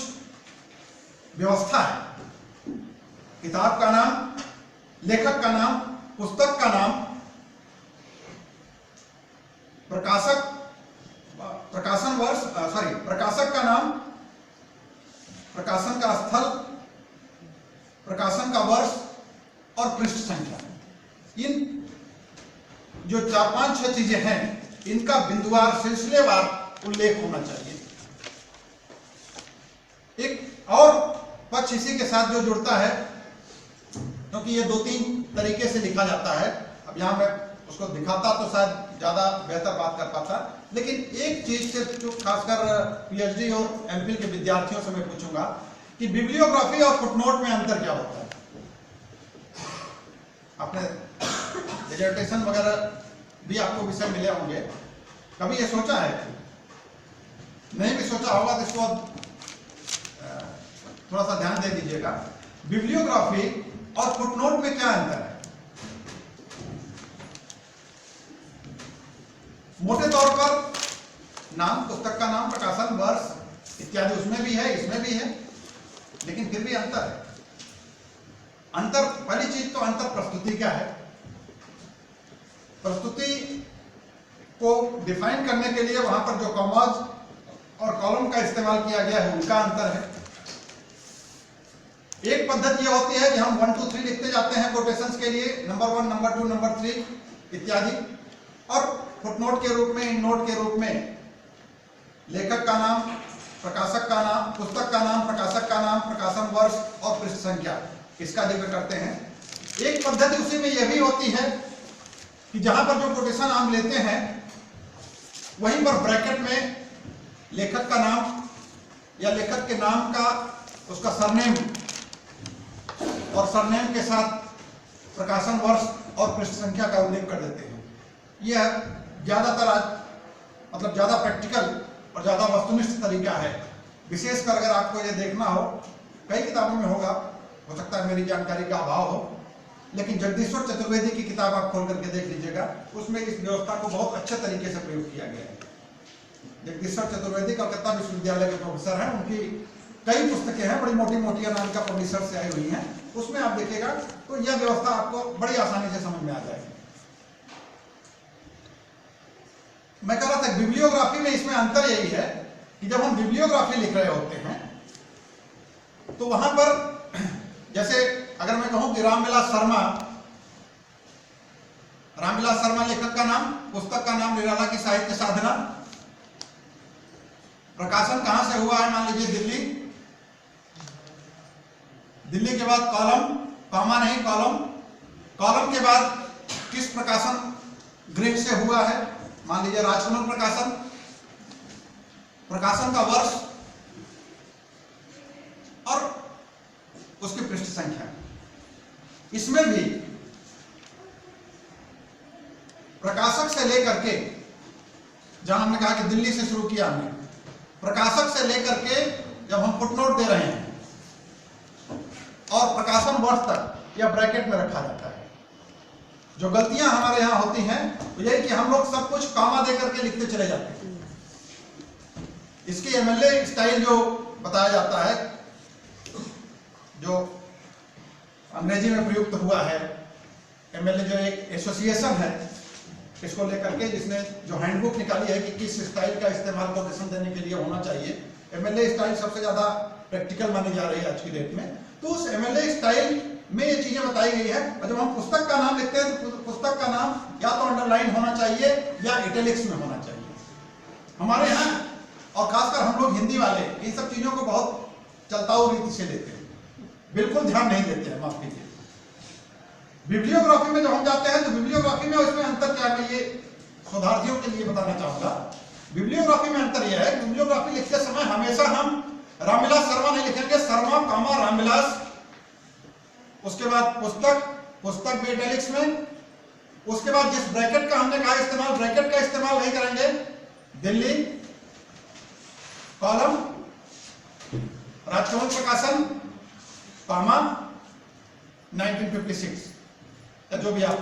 व्यवस्था है, किताब का नाम, लेखक का नाम, पुस्तक का नाम, प्रकाशक का नाम, प्रकाशन का स्थल, प्रकाशन का वर्ष और पृष्ठ संख्या। इन जो 4, 5, 6 चीजें हैं, इनका बिंदुवार सिलसिलेवार उल्लेख होना चाहिए। एक और पक्ष इसी के साथ जो जुड़ता है, क्योंकि ये 2-3 तरीके से लिखा जाता है, अब यहां मैं उसको दिखाता तो शायद ज्यादा बेहतर बात कर पाता, लेकिन एक चीज से जो खासकर पीएचडी और एमफिल के विद्यार्थियों से मैं पूछूंगा कि बिब्लियोग्राफी और फुटनोट में अंतर क्या होता है। आपने डिसर्टेशन वगैरह भी आपको विषय मिले होंगे, कभी ये सोचा है? नहीं भी सोचा होगा तो इसको थोड़ा सा ध्यान दे दीजिएगा। बिब्लियोग्राफी और फुटनोट में क्या अंतर है? मोटे तौर पर नाम, पुस्तक का नाम, प्रकाशन, वर्ष इत्यादि उसमें भी है, इसमें भी है, लेकिन फिर भी अंतर है। अंतर, पहली चीज तो अंतर प्रस्तुति क्या है। प्रस्तुति को डिफाइन करने के लिए वहां पर जो कॉमाज और कॉलम का इस्तेमाल किया गया है उनका अंतर है। एक पद्धति यह होती है कि हम 1, 2, 3 लिखते जाते हैं कोटेशंस के लिए, नंबर 1, नंबर 2, नंबर 3 इत्यादि, और फुटनोट के रूप में, एंडनोट के रूप में लेखक का नाम, प्रकाशक का नाम, पुस्तक का नाम, प्रकाशक का नाम, प्रकाशन वर्ष और पृष्ठ संख्या, इसका जिक्र करते हैं। एक पद्धति उसी में यह भी होती है कि जहां पर जो कोटेशन हम लेते हैं वहीं पर ब्रैकेट में लेखक का नाम या लेखक के नाम का उसका सरनेम और सरनेम के साथ प्रकाशन वर्ष और पृष्ठ संख्या का उल्लेख कर देते हैं। यह ज्यादातर आज मतलब ज्यादा प्रैक्टिकल और ज्यादा वस्तुनिष्ठ तरीका है। विशेषकर अगर आपको यह देखना हो, कई किताबों में होगा, हो सकता है मेरी जानकारी का अभाव हो, लेकिन जगदीश्वर चतुर्वेदी की किताब आप खोल करके देख लीजिएगा, उसमें इस व्यवस्था को बहुत अच्छे तरीके से प्रयोग किया गया है। जगदीश्वर चतुर्वेदी कलकत्ता विश्वविद्यालय के प्रोफेसर हैं, उनकी कई पुस्तकें हैं, बड़ी मोटी मोटी नाम का पब्लिशर से आई हुई हैं, उसमें आप देखिएगा तो यह व्यवस्था आपको बड़ी आसानी से समझ में आ जाएगी। मैं कह रहा था बिब्लियोग्राफी में इसमें अंतर यही है कि जब हम बिब्लियोग्राफी लिख रहे होते हैं तो वहां पर जैसे अगर मैं कहूं कि रामविलास शर्मा लेखक का नाम, पुस्तक का नाम निराला की साहित्य साधना, प्रकाशन कहां से हुआ है, मान लीजिए दिल्ली के बाद कॉलम, कॉमा नहीं कॉलम, कॉलम के बाद किस प्रकाशन गृह से हुआ है, मान लीजिए राजकमल प्रकाशन, प्रकाशन का वर्ष और उसकी पृष्ठ संख्या। इसमें भी प्रकाशक से लेकर के, जहां हमने कहा कि दिल्ली से शुरू किया हमने, प्रकाशक से लेकर के जब हम फुटनोट दे रहे हैं और प्रकाशन वर्ष तक यह ब्रैकेट में रखा जाता है। जो गलतियां हमारे यहां होती हैं तो यही कि हम लोग सब कुछ कॉमा दे करके लिखते चले जाते हैं। इसकी एमएलए स्टाइल जो बताया जाता है, जो अंग्रेजी में प्रयुक्त हुआ है, एमएलए जो एक एसोसिएशन है इसको लेकर के, जिसने जो हैंडबुक निकाली है कि किस स्टाइल का इस्तेमाल कोटेशन देने के लिए होना चाहिए, एमएलए स्टाइल सबसे ज्यादा प्रैक्टिकल मानी जा रही है आज की डेट में। तो उस एमएलए स्टाइल में ये चीजें बताई गई है। और जब हम पुस्तक का नाम लिखते हैं तो पुस्तक का नाम या तो अंडरलाइन होना चाहिए या इटैलिक्स में होना चाहिए। हमारे यहाँ और खासकर हम लोग हिंदी वाले इन सब चीजों को बहुत चलताऊ रीति से लेते हैं, बिल्कुल ध्यान नहीं देते हैं, माफ कीजिए। बिब्लियोग्राफी में जब हम जाते हैं तो बिब्लियोग्राफी में इसमें अंतर क्या है, मैं ये शोधार्थियों के लिए बताना चाहूंगा। बिब्लियोग्राफी में अंतर यह है, बिब्लियोग्राफी लिखते समय हमेशा हम रामविलास शर्मा नहीं लिखेंगे, शर्मा कॉमा रामविलास, उसके बाद पुस्तक भी इटैलिक्स में, उसके बाद जिस ब्रैकेट का हमने कहा इस्तेमाल, ब्रैकेट का इस्तेमाल नहीं करेंगे, दिल्ली कॉलम, राजकमल प्रकाशन कॉमा 1956 या जो भी आप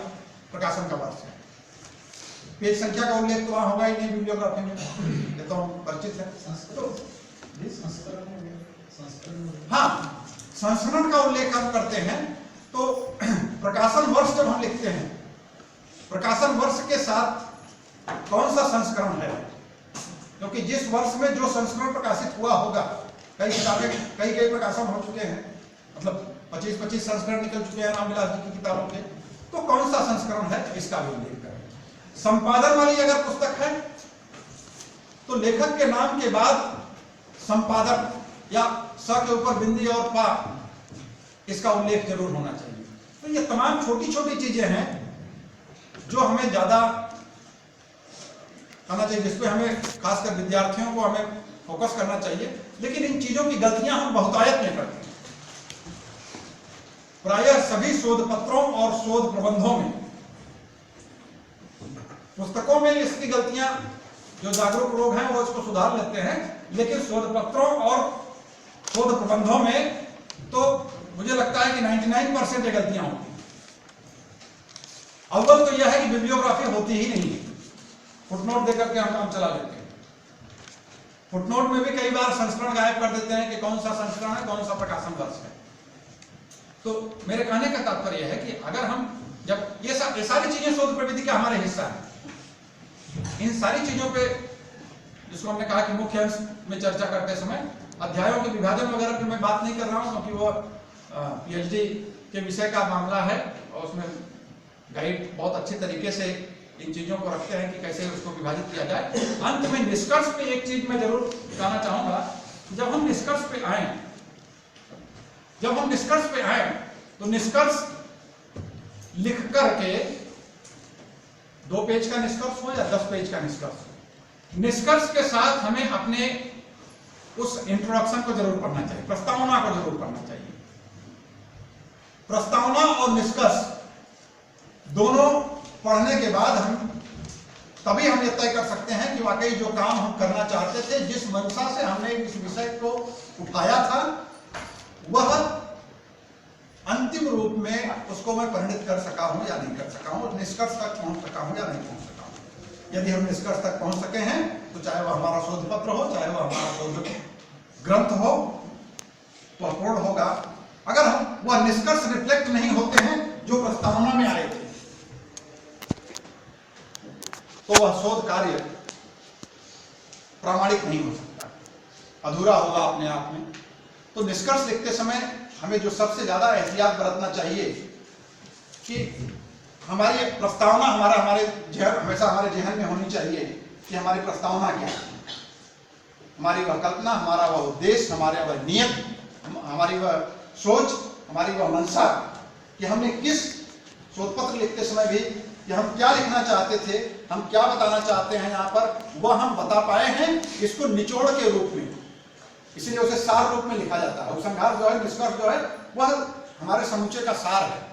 प्रकाशन का वर्ष है। पेज संख्या का उल्लेख तो वहां होगा ही नहीं बिब्लियोग्राफी में, ये तो हम परिचित है। तो हाँ, संस्करण का उल्लेख हम करते हैं तो प्रकाशन वर्ष जब हम लिखते हैं, प्रकाशन वर्ष के साथ कौन सा संस्करण है, क्योंकि जिस वर्ष में जो संस्करण प्रकाशित हुआ होगा, कई किताबें कई प्रकाशन हो चुके हैं, मतलब 25 संस्करण निकल चुके हैं रामविलास जी की किताबों के, तो कौन सा संस्करण है इसका भी उल्लेख करें। संपादन वाली अगर पुस्तक है तो लेखक के नाम के बाद संपादक या स के ऊपर बिंदी और पा, इसका उल्लेख जरूर होना चाहिए। तो ये तमाम छोटी छोटी चीजें हैं जो हमें ज्यादा करना चाहिए, जिसपे हमें खासकर विद्यार्थियों को हमें फोकस करना चाहिए। लेकिन इन चीजों की गलतियां हम बहुतायत में करते हैं। प्रायः सभी शोध पत्रों और शोध प्रबंधों में, पुस्तकों में इसकी गलतियां, जो जागरूक लोग हैं वो इसको सुधार लेते हैं, लेकिन शोध पत्रों और शोध प्रबंधों में तो मुझे लगता है कि 99% गलतियां होती हैं। अव्वल तो यह है कि बिब्लियोग्राफी होती ही नहीं है, फुटनोट देकर के हम काम चला लेते हैं। फुटनोट में भी कई बार संस्करण गायब कर देते हैं कि कौन सा संस्करण है, कौन सा प्रकाशन वर्ष है। तो मेरे कहने का तात्पर्य है कि अगर हम जब ये सारी चीजें शोध प्रविधि का हमारे हिस्सा है, इन सारी चीजों पे जिसको हमने कहा कि मुख्य अंश में चर्चा करते समय अध्यायों के विभाजन वगैरह की मैं बात नहीं कर रहा हूं, क्योंकि वो पीएचडी के विषय का मामला है और उसमें गाइड बहुत अच्छे तरीके से इन चीजों को रखते हैं कि कैसे उसको विभाजित किया जाए। अंत में निष्कर्ष पे एक चीज मैं जरूर कहना चाहूंगा, जब हम निष्कर्ष पे आए तो निष्कर्ष लिख करके 2 पेज का निष्कर्ष हो या 10 पेज का निष्कर्ष, निष्कर्ष के साथ हमें अपने उस इंट्रोडक्शन को जरूर पढ़ना चाहिए, प्रस्तावना को जरूर पढ़ना चाहिए। प्रस्तावना और निष्कर्ष दोनों पढ़ने के बाद तभी हम ये तय कर सकते हैं कि वाकई जो काम हम करना चाहते थे, जिस मंशा से हमने इस विषय को उठाया था, वह अंतिम रूप में उसको मैं परिणित कर सका हूं या नहीं कर सका हूं, निष्कर्ष तक पहुंच सका हूं या नहीं पहुंच सका हूं। यदि हम निष्कर्ष तक पहुंच सके हैं तो चाहे वो हमारा शोध पत्र हो, चाहे वो हमारा शोध ग्रंथ हो, तो पूर्ण होगा। अगर हम वह निष्कर्ष रिफ्लेक्ट नहीं होते हैं जो प्रस्तावना में आए थे, तो वह शोध कार्य प्रामाणिक नहीं हो सकता, अधूरा होगा अपने आप में। तो निष्कर्ष लिखते समय हमें जो सबसे ज्यादा एहतियात बरतना चाहिए कि हमारी प्रस्तावना हमेशा हमारे जहन में होनी चाहिए कि हमारी प्रस्तावना क्या है, हमारी वह कल्पना, हमारा वह उद्देश्य, हमारे वह नियत, हमारी वह सोच, हमारी वह मंशा, कि हमने किस शोध पत्र लिखते समय भी कि हम क्या लिखना चाहते थे, हम क्या बताना चाहते हैं यहाँ पर, वह हम बता पाए हैं इसको निचोड़ के रूप में। इसीलिए उसे सार रूप में लिखा जाता है। उपसंहार जो है, निष्कर्ष जो है, वह हमारे समुच्चय का सार है।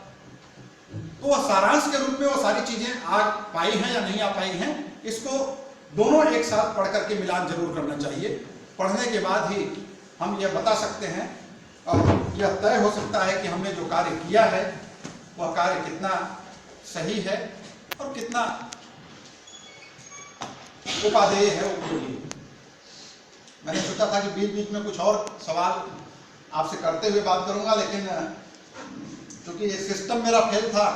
तो वह सारांश के रूप में वो सारी चीजें आ पाई हैं या नहीं आ पाई हैं, इसको दोनों एक साथ पढ़ करके मिलान जरूर करना चाहिए। पढ़ने के बाद ही हम यह बता सकते हैं और यह तय हो सकता है कि हमने जो कार्य किया है वह कार्य कितना सही है और कितना उपादेय है, उपयोगी। मैंने सोचा था कि बीच बीच में कुछ और सवाल आपसे करते हुए बात करूंगा, लेकिन चूंकि ये सिस्टम मेरा फेल था